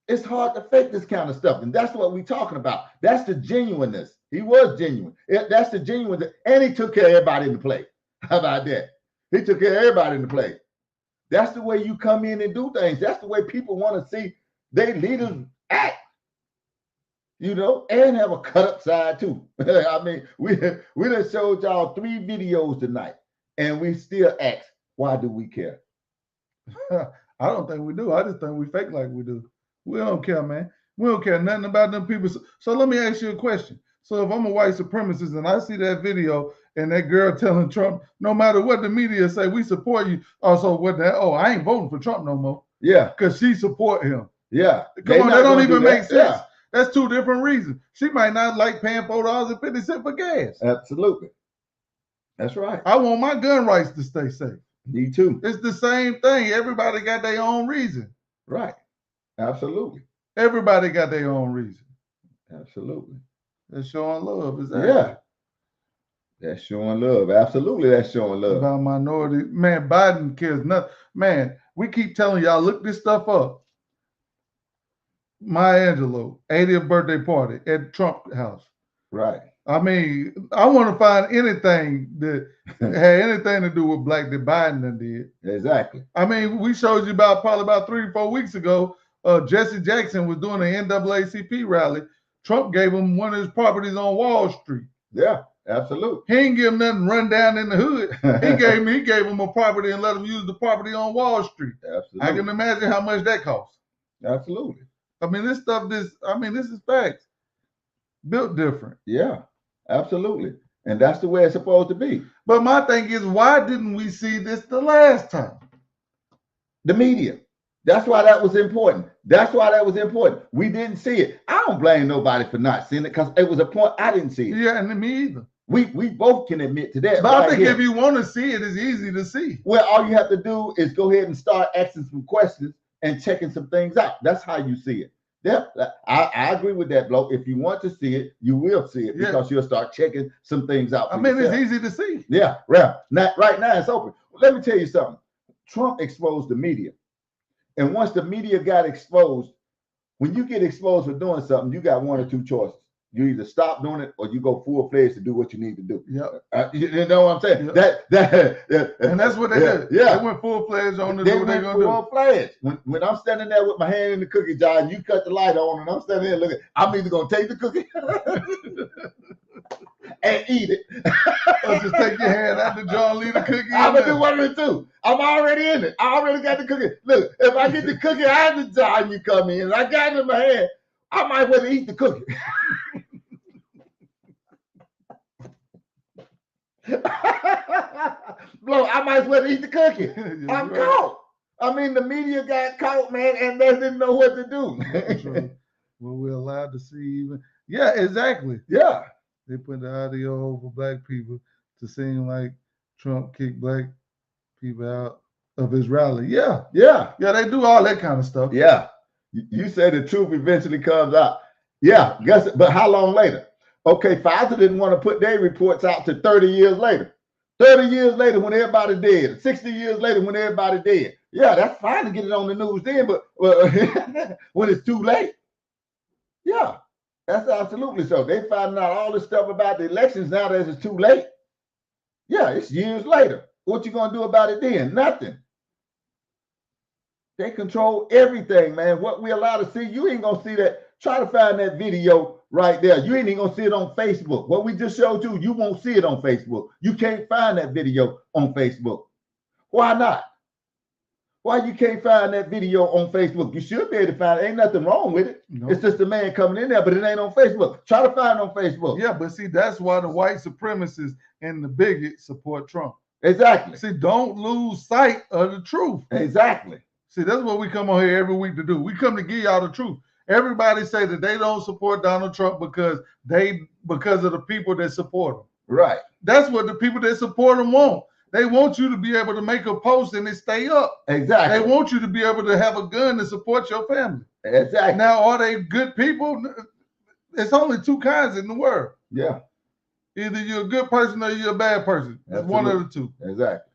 It's hard to fake this kind of stuff. And that's what we're talking about. That's the genuineness. He was genuine. That's the genuine. And he took care of everybody in the play. How about that? He took care of everybody in the play. That's the way you come in and do things. That's the way people want to see their leaders act. You know, and have a cut up side too. I mean, we done showed y'all 3 videos tonight, and we still ask, why do we care? I don't think we do. I just think we fake like we do. We don't care, man. We don't care nothing about them people. So let me ask you a question. So if I'm a white supremacist and I see that video and that girl telling Trump, no matter what the media say, we support you. Also, what that? Oh, I ain't voting for Trump no more. Yeah, because she support him. Yeah, come on, that don't even make sense. Yeah. That's 2 different reasons. She might not like paying $4.50 for gas. Absolutely, that's right. I want my gun rights to stay safe. Me too. It's the same thing. Everybody got their own reason. Right. Absolutely. Everybody got their own reason. Absolutely. That's showing love. Exactly. Yeah. That's showing love. Absolutely, that's showing love. About minority. Man, Biden cares nothing. Man, we keep telling y'all, look this stuff up. Maya Angelou, 80th birthday party at Trump house. Right. I mean, I want to find anything that had anything to do with black that Biden done did. Exactly. I mean, we showed you probably about 3 or 4 weeks ago. Jesse Jackson was doing an NAACP rally. Trump gave him one of his properties on Wall Street. Yeah, absolutely. He ain't give him nothing run down in the hood. He gave him a property and let him use the property on Wall Street. Absolutely. I can imagine how much that costs. Absolutely. I mean, this is facts. Built different. Yeah, absolutely. And that's the way it's supposed to be. But my thing is, why didn't we see this the last time? The media. That's why that was important. That's why that was important. We didn't see it. I don't blame nobody for not seeing it because it was a point I didn't see it. Yeah, and me either. We both can admit to that. But I think if you want to see it, it's easy to see. Well, all you have to do is go ahead and start asking some questions and checking some things out. That's how you see it. Yeah, I agree with that, bloke. If you want to see it, you will see it because you'll start checking some things out. It's easy to see. Yeah, right. Right now it's open. Let me tell you something. Trump exposed the media. And once the media got exposed, when you get exposed for doing something, you got 1 or 2 choices. You either stop doing it or you go full-fledged to do what you need to do. Yeah. You know what I'm saying? Yep. And that's what they did. Yeah. They went full-fledged on to do what they're going to do. Full-fledged. When I'm standing there with my hand in the cookie jar and you cut the light on and I'm standing there looking, I'm either going to take the cookie and eat it. Or just take your hand out the jar and leave the cookie. I'm going to do 1 of the 2. I'm already in it. I already got the cookie. Look, if I get the cookie out of the jar and you come in and I got it in my hand, I might well eat the cookie. Bro, I might as well eat the cookie. I'm caught. I mean, the media got caught, man, and they didn't know what to do. Well, we're allowed to see even. Yeah, exactly. Yeah. They put the audio over black people to seem like Trump kicked black people out of his rally. Yeah. Yeah. Yeah, they do all that kind of stuff. Yeah. You say the truth eventually comes out. Yeah, guess it. But how long later? Okay, Pfizer didn't want to put their reports out to 30 years later. 30 years later when everybody dead. 60 years later when everybody dead. Yeah, that's fine to get it on the news then, but when it's too late. Yeah, that's absolutely so. They finding out all this stuff about the elections now that it's too late. Yeah, it's years later. What you going to do about it then? Nothing. They control everything, man. What we allowed to see, you ain't going to see that. Try to find that video right there. You ain't even gonna see it on Facebook. What we just showed you won't see it on Facebook. You can't find that video on Facebook. Why not? Why you can't find that video on Facebook? You should be able to find it. Ain't nothing wrong with it. No. It's just a man coming in there, but it ain't on Facebook. Try to find it on Facebook. Yeah, but see, that's why the white supremacists and the bigots support Trump. Exactly. See, don't lose sight of the truth. Exactly. See, that's what we come on here every week to do. We come to give y'all the truth. Everybody say that they don't support Donald Trump because of the people that support him. Right. That's what the people that support him want. They want you to be able to make a post and it stay up. Exactly. They want you to be able to have a gun to support your family. Exactly. Now, are they good people? It's only 2 kinds in the world. Yeah. Either you're a good person or you're a bad person. It's one of the 2. Exactly.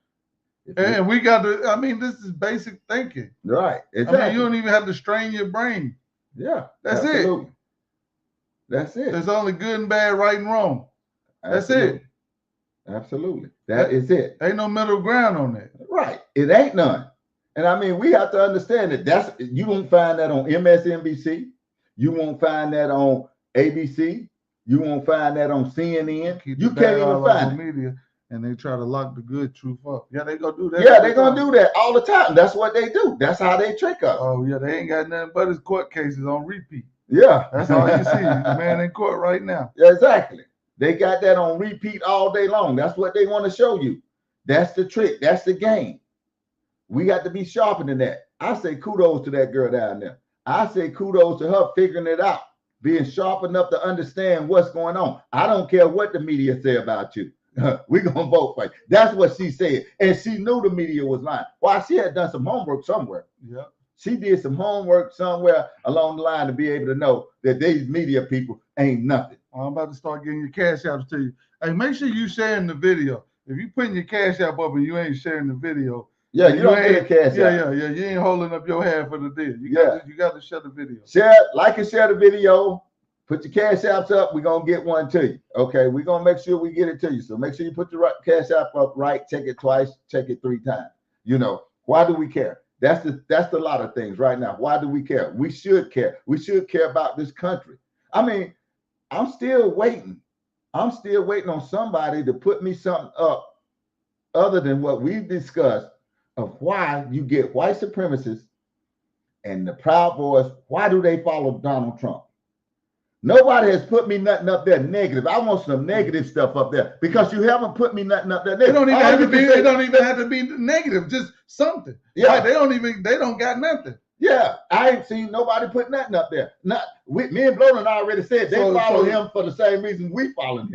And we got to, I mean, this is basic thinking. Right. Exactly. I mean, you don't even have to strain your brain. Yeah. That's absolutely. it. That's it. There's only good and bad, right and wrong. That's Absolutely. it. Absolutely. That is it. Ain't no middle ground on that. Right. It ain't none. And I mean, we have to understand that you won't find that on MSNBC. You won't find that on ABC. You won't find that on CNN. You can't even find it. Media, and they try to lock the good truth up. Yeah, they gonna do that. Yeah, they're gonna do that all the time. That's what they do. That's how they trick us. Oh yeah, they ain't got nothing but his court cases on repeat. Yeah, that's all you see. The man in court right now. Yeah, exactly. They got that on repeat all day long. That's what they want to show you. That's the trick. That's the game. We got to be sharper than that. I say kudos to that girl down there. I say kudos to her figuring it out, being sharp enough to understand what's going on. I don't care what the media say about you. We're going to vote for you. That's what she said. And she knew the media was lying. Well, she had done some homework somewhere. Yeah. She did some homework somewhere along the line to be able to know that these media people ain't nothing. I'm about to start getting your cash apps to you. Hey, make sure you sharing the video. If you putting your cash app up and you ain't sharing the video, yeah, you don't get a cash app. Yeah. You ain't holding up your hand for the deal. You got to share the video. Share, like and share the video. Put your cash apps up. We're gonna get one to you. Okay, we're gonna make sure we get it to you. So make sure you put your cash app up right. Check it twice. Check it 3 times. You know, why do we care? That's a lot of things right now. Why do we care? We should care. We should care about this country. I mean, I'm still waiting. I'm still waiting on somebody to put me something up other than what we've discussed of why you get white supremacists and the Proud Boys. Why do they follow Donald Trump? Nobody has put me nothing up there negative. I want some negative stuff up there because you haven't put me nothing up there negative. It don't even have to be. It don't even have to be negative. Just something. Yeah, like they don't got nothing. Yeah, I ain't seen nobody put nothing up there. Me and Bloden already said they follow him for the same reason we follow him.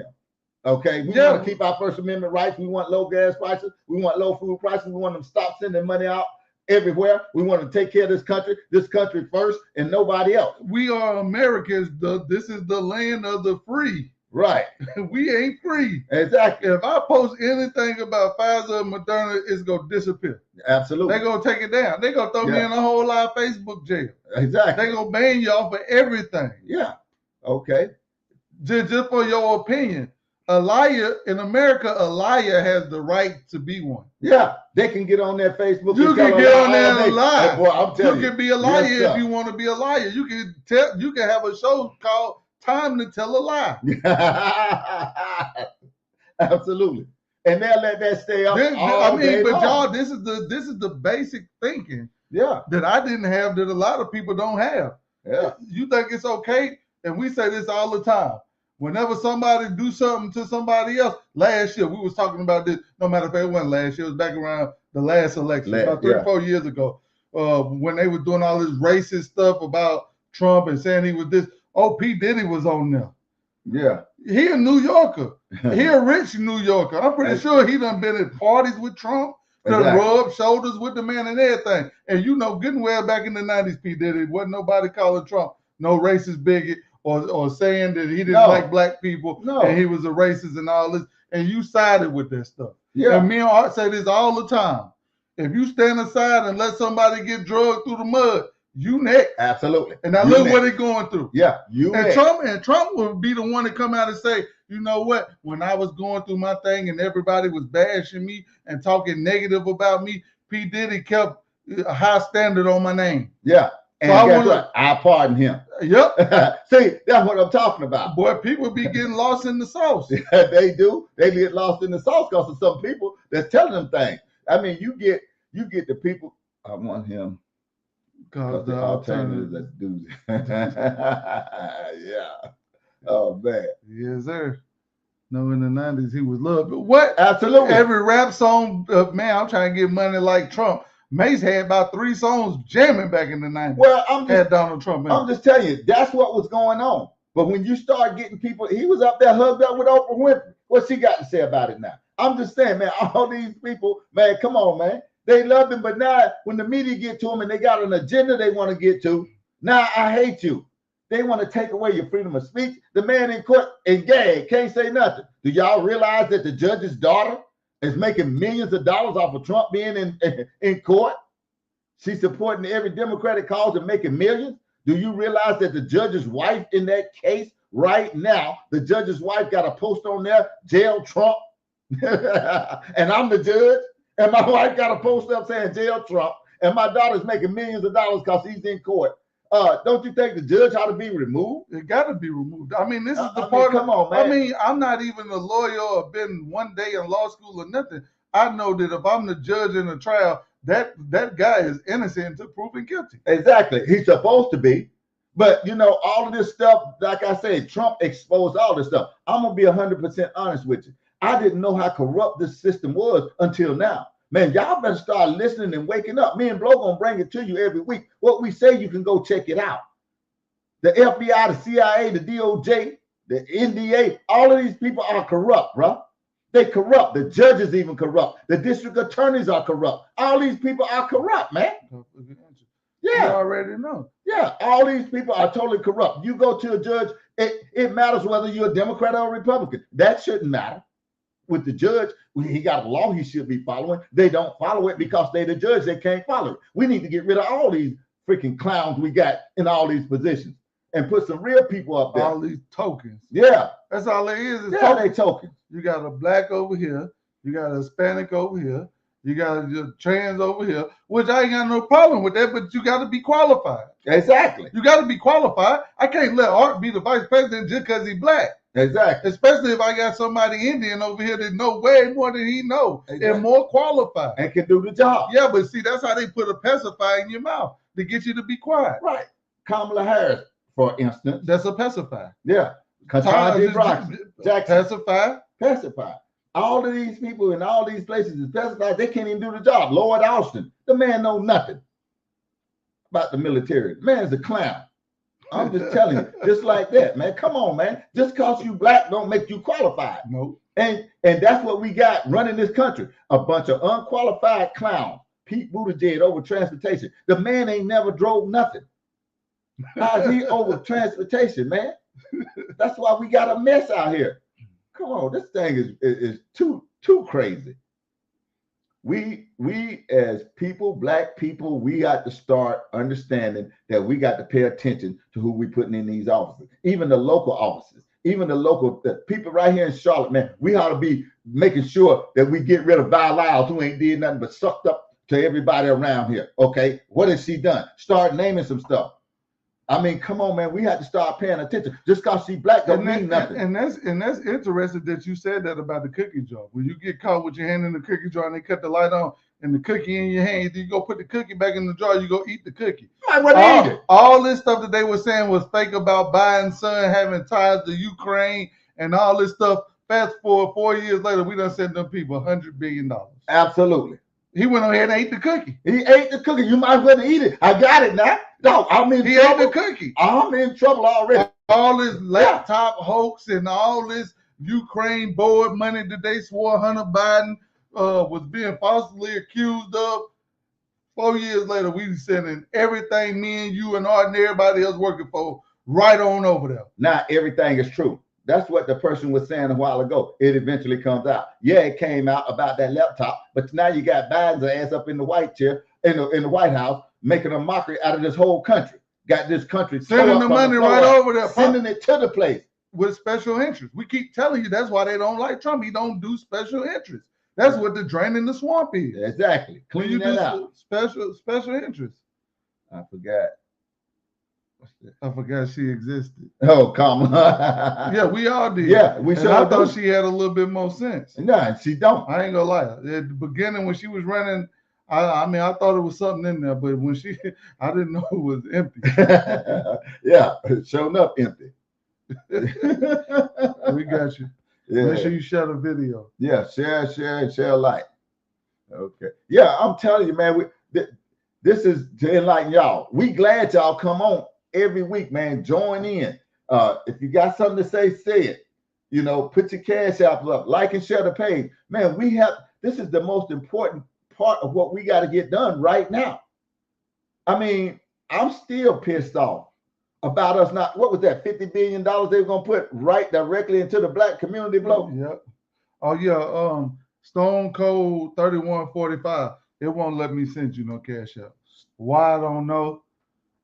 Okay, we want to keep our First Amendment rights. We want low gas prices. We want low food prices. We want them to stop sending money out everywhere. We want to take care of this country first, and nobody else. We are Americans. This is the land of the free. Right. We ain't free. Exactly. If I post anything about Pfizer and Moderna, it's gonna disappear. Absolutely. They're gonna take it down. They're gonna throw me in a whole lot of Facebook jail. Exactly. They're gonna ban you off of everything. Yeah. Okay. Just for your opinion. A liar in America, a liar has the right to be one. Yeah, they can get on their Facebook. You can get on there and lie. Boy, I'm telling you can be a liar if you want to be a liar. You can have a show called Time to Tell a Lie. Absolutely, and they'll let that stay up. Y'all, this is the basic thinking. Yeah, that I didn't have that a lot of people don't have. Yeah, you think it's okay, and we say this all the time. Whenever somebody do something to somebody else, last year we was talking about this. No matter if it wasn't last year, it was back around the last election, about 3 or 4 years ago, when they were doing all this racist stuff about Trump and saying he was this. Oh, P. Diddy was on there. Yeah, he a New Yorker. He a rich New Yorker. I'm pretty sure he done been at parties with Trump, done rubbed shoulders with the man and everything. And you know, good and well back in the 90s, P. Diddy wasn't nobody calling Trump no racist bigot. Or saying that he didn't like black people and he was a racist and all this, and you sided with that stuff. Yeah. And me and Art say this all the time. If you stand aside and let somebody get drugged through the mud, you next. Absolutely. And now look what they're going through. Yeah, you and Trump will be the one to come out and say, you know what? When I was going through my thing and everybody was bashing me and talking negative about me, P. Diddy kept a high standard on my name. Yeah. And so I pardon him. Yep. See, that's what I'm talking about. Boy, people be getting lost in the sauce. Yeah, they do. They get lost in the sauce because of some people that's telling them things. I mean, you get the people. I want him because the alternative that do. Yeah. Oh man. Yes, sir. No, in the 90s he was loved. But what? Absolutely. Every rap song, man, I'm trying to get money like Trump. Mace had about 3 songs jamming back in the 90s. Well, had Donald Trump in. I'm just telling you, that's what was going on. But when you start getting people, he was up there hugged up with Oprah Winfrey. What's she got to say about it now? I'm just saying, man, all these people, man, come on, man. They loved him, but now when the media get to him and they got an agenda they want to get to, now I hate you. They want to take away your freedom of speech. The man in court and gag can't say nothing. Do y'all realize that the judge's daughter is making millions of dollars off of Trump being in court. She's supporting every Democratic cause and making millions. Do you realize that the judge's wife in that case right now, the judge's wife got a post on there, jail Trump, and I'm the judge, and my wife got a post up saying jail Trump, and my daughter's making millions of dollars because he's in court. Don't you think the judge ought to be removed? It got to be removed. I mean, this is the I mean, part. come on, man. I mean, I'm not even a lawyer or been one day in law school or nothing. I know that if I'm the judge in a trial, that guy is innocent until proven guilty. Exactly. He's supposed to be. But, you know, all of this stuff, like I said, Trump exposed all this stuff. I'm going to be 100% honest with you. I didn't know how corrupt this system was until now. Man, y'all better start listening and waking up. Me and Blow going to bring it to you every week. What we say, you can go check it out. The FBI, the CIA, the DOJ, the NDA, all of these people are corrupt, bro. They corrupt. The judges even corrupt. The district attorneys are corrupt. All these people are corrupt, man. Yeah. You already know. Yeah, all these people are totally corrupt. You go to a judge, it matters whether you're a Democrat or a Republican. That shouldn't matter. With the judge, he got a law he should be following. They don't follow it because they're the judge. They can't follow it. We need to get rid of all these freaking clowns we got in all these positions and put some real people up there. All these tokens. Yeah. That's all it is. Yeah, they tokens. You got a black over here. You got a Hispanic over here. You got a trans over here, which I ain't got no problem with that, but you got to be qualified. Exactly. You got to be qualified. I can't let Art be the vice president just because he's black. Exactly. Especially if I got somebody Indian over here that know way more than he know and more qualified. And can do the job. Yeah, but see, that's how they put a pacifier in your mouth to get you to be quiet. Right. Kamala Harris, for instance. That's a pacifier. Yeah. Jackson. Pacifier. Pacifier. All of these people in all these places is pacified. They can't even do the job. Lloyd Austin, the man know nothing about the military. The man's a clown. I'm just telling you, just like that, man. Come on, man. Just because you black don't make you qualified. No. And that's what we got running this country. A bunch of unqualified clowns. Pete Buttigieg over transportation. The man ain't never drove nothing. How's he over transportation, man? That's why we got a mess out here. Come on, this thing is too crazy. We as people, black people, we got to start understanding that we got to pay attention to who we putting in these offices, even the local offices, even the people right here in Charlotte, man. We ought to be making sure that we get rid of Vi Lyles, who ain't did nothing but sucked up to everybody around here. Okay, what has she done? Start naming some stuff. I mean, come on, man. We have to start paying attention. Just because she black don't mean nothing. And that's interesting that you said that about the cookie jar. When you get caught with your hand in the cookie jar and they cut the light on and the cookie in your hand, you go put the cookie back in the jar, you go eat the cookie. All this stuff that they were saying was fake about Biden's son having ties to Ukraine and all this stuff. Fast forward 4 years later, we done sent them people $100 billion. Absolutely. He went ahead and ate the cookie. He ate the cookie. You might as well eat it. I got it now. No, I'm in trouble. He ate the cookie. I'm in trouble already. All this laptop hoax and all this Ukraine board money that they swore Hunter Biden was being falsely accused of. 4 years later, we sending everything me and you and Art and everybody else working for right on over there. Not everything is true. That's what the person was saying a while ago. It eventually comes out. Yeah, it came out about that laptop, but now you got Biden's ass up in the white chair, in the White House, making a mockery out of this whole country. Got this country sending the money right over there, sending it to the place with special interest. We keep telling you that's why they don't like Trump. He don't do special interest. That's what the drain in the swamp is. Exactly. Clean that out. Special interest. I forgot. I forgot she existed. Oh, Kamala. Yeah, we all did. Yeah, we sure. I thought she had a little bit more sense. No, she don't. I ain't gonna lie. At the beginning when she was running, I mean, I thought it was something in there, but when I didn't know it was empty. Yeah, showing up empty. We got you. Yeah. Make sure you share the video. Yeah, share like. Okay. Yeah, I'm telling you, man. This is to enlighten y'all. We glad y'all come on every week, man. Join in. If you got something to say it. You know, put your cash apps up, like and share the page. Man, this is the most important part of what we got to get done right now. I mean, I'm still pissed off about us not, what was that, $50 billion they were going to put right directly into the black community blow? Yep. Oh, yeah. Stone Cold 3145. It won't let me send you no cash out. Why I don't know,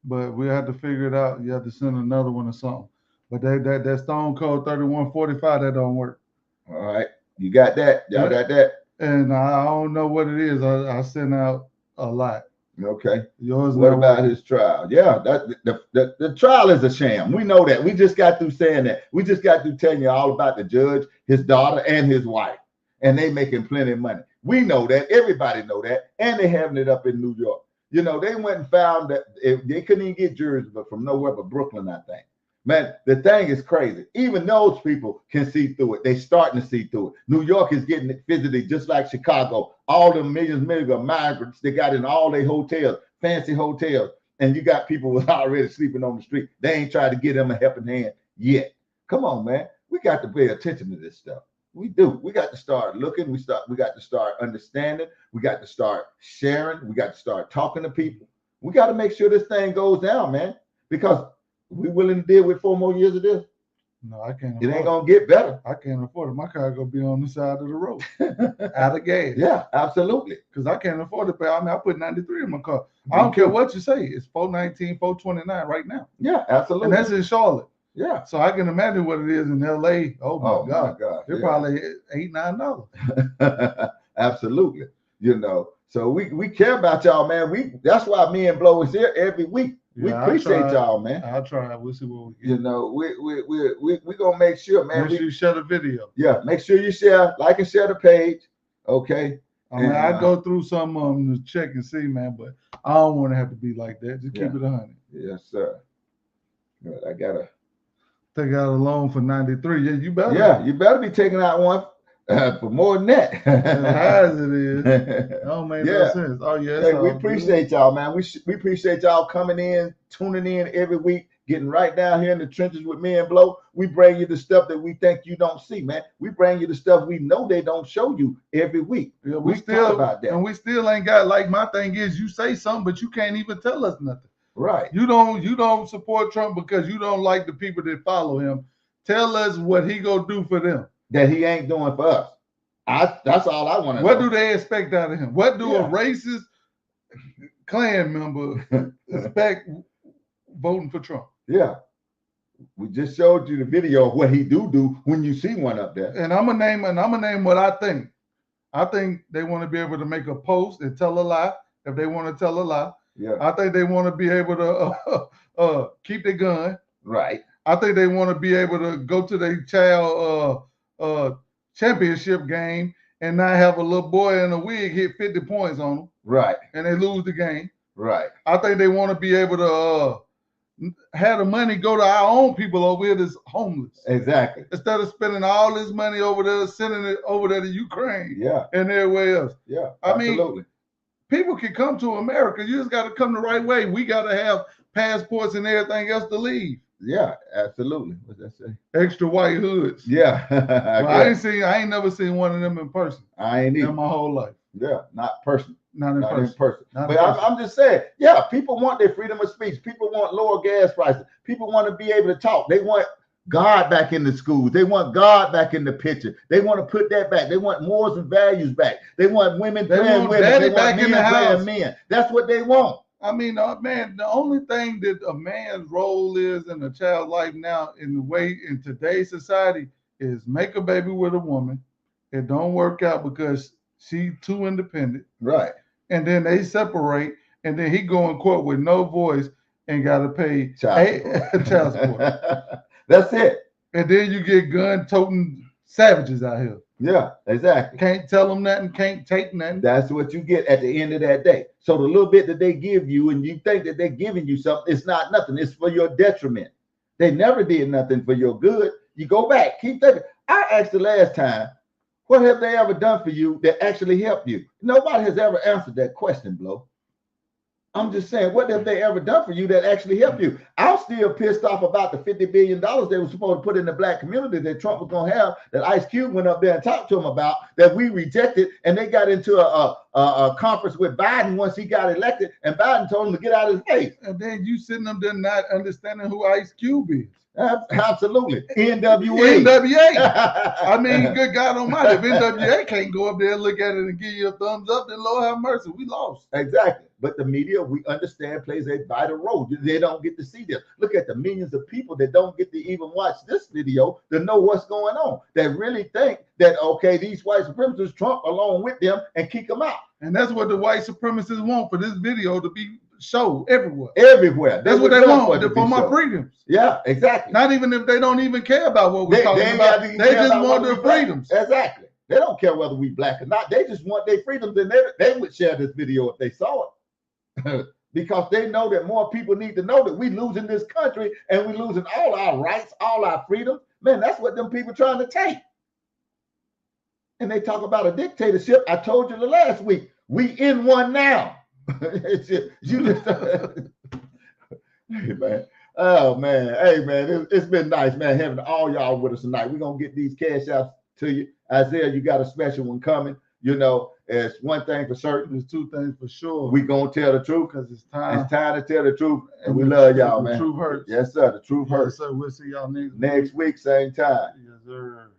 but we have to figure it out. You have to send another one or something. But that Stone Cold 3145, that don't work. All right. You got that? Y'all got that? And I don't know what it is. I sent out a lot. Okay. Yours. What about his trial? Yeah, the trial is a sham. We know that. We just got through saying that. We just got through telling you all about the judge, his daughter, and his wife, and they making plenty of money. We know that. Everybody know that, and they having it up in New York. You know, they went and found that they couldn't even get juries from nowhere but Brooklyn, I think. Man, the thing is crazy. Even those people can see through it. They starting to see through it. New York is getting it physically, just like Chicago. All the millions of migrants they got in all their hotels, fancy hotels, and you got people who are already sleeping on the street. They ain't tried to give them a helping hand yet. Come on, man. We got to pay attention to this stuff. We do. We got to start looking. We got to start understanding. We got to start sharing. We got to start talking to people. We got to make sure this thing goes down, man, because we willing to deal with 4 more years of this? No, I can't. It ain't gonna get better. I can't afford it. My car gonna be on the side of the road, out of gas. Yeah, absolutely. Because I can't afford to pay. I mean, I put 93 in my car. I don't care what you say. It's 419, 429 right now. Yeah, absolutely. And that's in Charlotte. Yeah. So I can imagine what it is in LA. Oh my God. They're probably $8, $9. Absolutely. You know, so we care about y'all, man. That's why me and Blow is here every week. We appreciate y'all, man. I'll try. We'll see what we get. You know, we gonna make sure, man. Make sure you share the video. Yeah, make sure you share, like and share the page. Okay. I mean, I go through some of them to check and see, man, but I don't want to have to be like that. Just keep it 100. Yes, sir. Good. I gotta take out a loan for 93. Yeah, you better. Yeah, you better be taking out one for more than that. As high as it is. That don't make no sense. Oh yeah. Hey, we appreciate y'all, man. We appreciate y'all coming in, tuning in every week, getting right down here in the trenches with me and Blow. We bring you the stuff that we think you don't see, man. We bring you the stuff we know they don't show you every week. Yeah, we still talk about that. And we still ain't got, like, my thing is, you say something, but you can't even tell us nothing. Right. You don't support Trump because you don't like the people that follow him. Tell us what he gonna do for them. That he ain't doing for us. That's all I want to know. What do they expect out of him? What do a racist Klan member expect voting for Trump? Yeah. We just showed you the video of what he do when you see one up there. And I'm gonna name what I think. I think they want to be able to make a post and tell a lie if they want to tell a lie. Yeah. I think they want to be able to keep their gun. Right. I think they want to be able to go to their child championship game and not have a little boy in a wig hit 50 points on them. Right. And they lose the game. Right. I think they want to be able to have the money go to our own people over here that's homeless. Exactly. Instead of spending all this money over there, sending it over there to Ukraine. Yeah. And everywhere else. Yeah. I mean, people can come to America. You just got to come the right way. We got to have passports and everything else to leave. Yeah, absolutely. What's that say? Extra white hoods. Yeah. I ain't never seen one of them in person. I ain't either. In my whole life. Yeah, not person. Not in person. But I'm just saying, yeah, people want their freedom of speech. People want lower gas prices. People want to be able to talk. They want God back in the schools. They want God back in the picture. They want to put that back. They want morals and values back. They want women playing women. They want men playing men. That's what they want. I mean, man, the only thing that a man's role is in a child's life now, in the way in today's society, is make a baby with a woman. It don't work out because she's too independent. Right. And then they separate, and then he go in court with no voice and got to pay child support. That's it. And then you get gun-toting savages out here. Yeah, exactly. Can't tell them nothing, can't take nothing. That's what you get at the end of that day. So the little bit that they give you, and you think that they're giving you something, it's not nothing. It's for your detriment. They never did nothing for your good. You go back, keep thinking. I asked the last time, what have they ever done for you that actually helped you? Nobody has ever answered that question, Blow. I'm just saying, what have they ever done for you that actually helped you? I'm still pissed off about the $50 billion they were supposed to put in the black community that Trump was going to have, that Ice Cube went up there and talked to him about, that we rejected, and they got into a conference with Biden once he got elected, and Biden told him to get out of his face. And then you sitting up there not understanding who Ice Cube is. Absolutely. NWA. NWA. I mean, good God Almighty, if NWA can't go up there and look at it and give you a thumbs up, then Lord have mercy, we lost. Exactly. But the media, we understand, plays a vital role. They don't get to see this. Look at the millions of people that don't get to even watch this video to know what's going on. That really think that, okay, these white supremacists, Trump along with them, and kick them out. And that's what the white supremacists want, for this video to be showed everywhere. Everywhere. That's what they want, for my freedoms. Yeah, exactly. Not even if they don't even care about what we're talking about. They just want their freedoms. Exactly. They don't care whether we black or not. They just want their freedoms, and they would share this video if they saw it. Because they know that more people need to know that we losing this country and we losing all our rights, all our freedom. Man, that's what them people trying to take. And they talk about a dictatorship. I told you the last week, we in one now. It's just, hey, man. Oh man, hey man, it's been nice, man, having all y'all with us tonight. We're gonna get these cash outs to you. Isaiah, you got a special one coming. You know, it's one thing for certain. There's two things for sure. We gonna tell the truth because it's time. It's time to tell the truth, and we love y'all, man. The truth hurts. Yes, sir. The truth hurts. Yes, sir. We'll see y'all next week, same time. Yes, sir.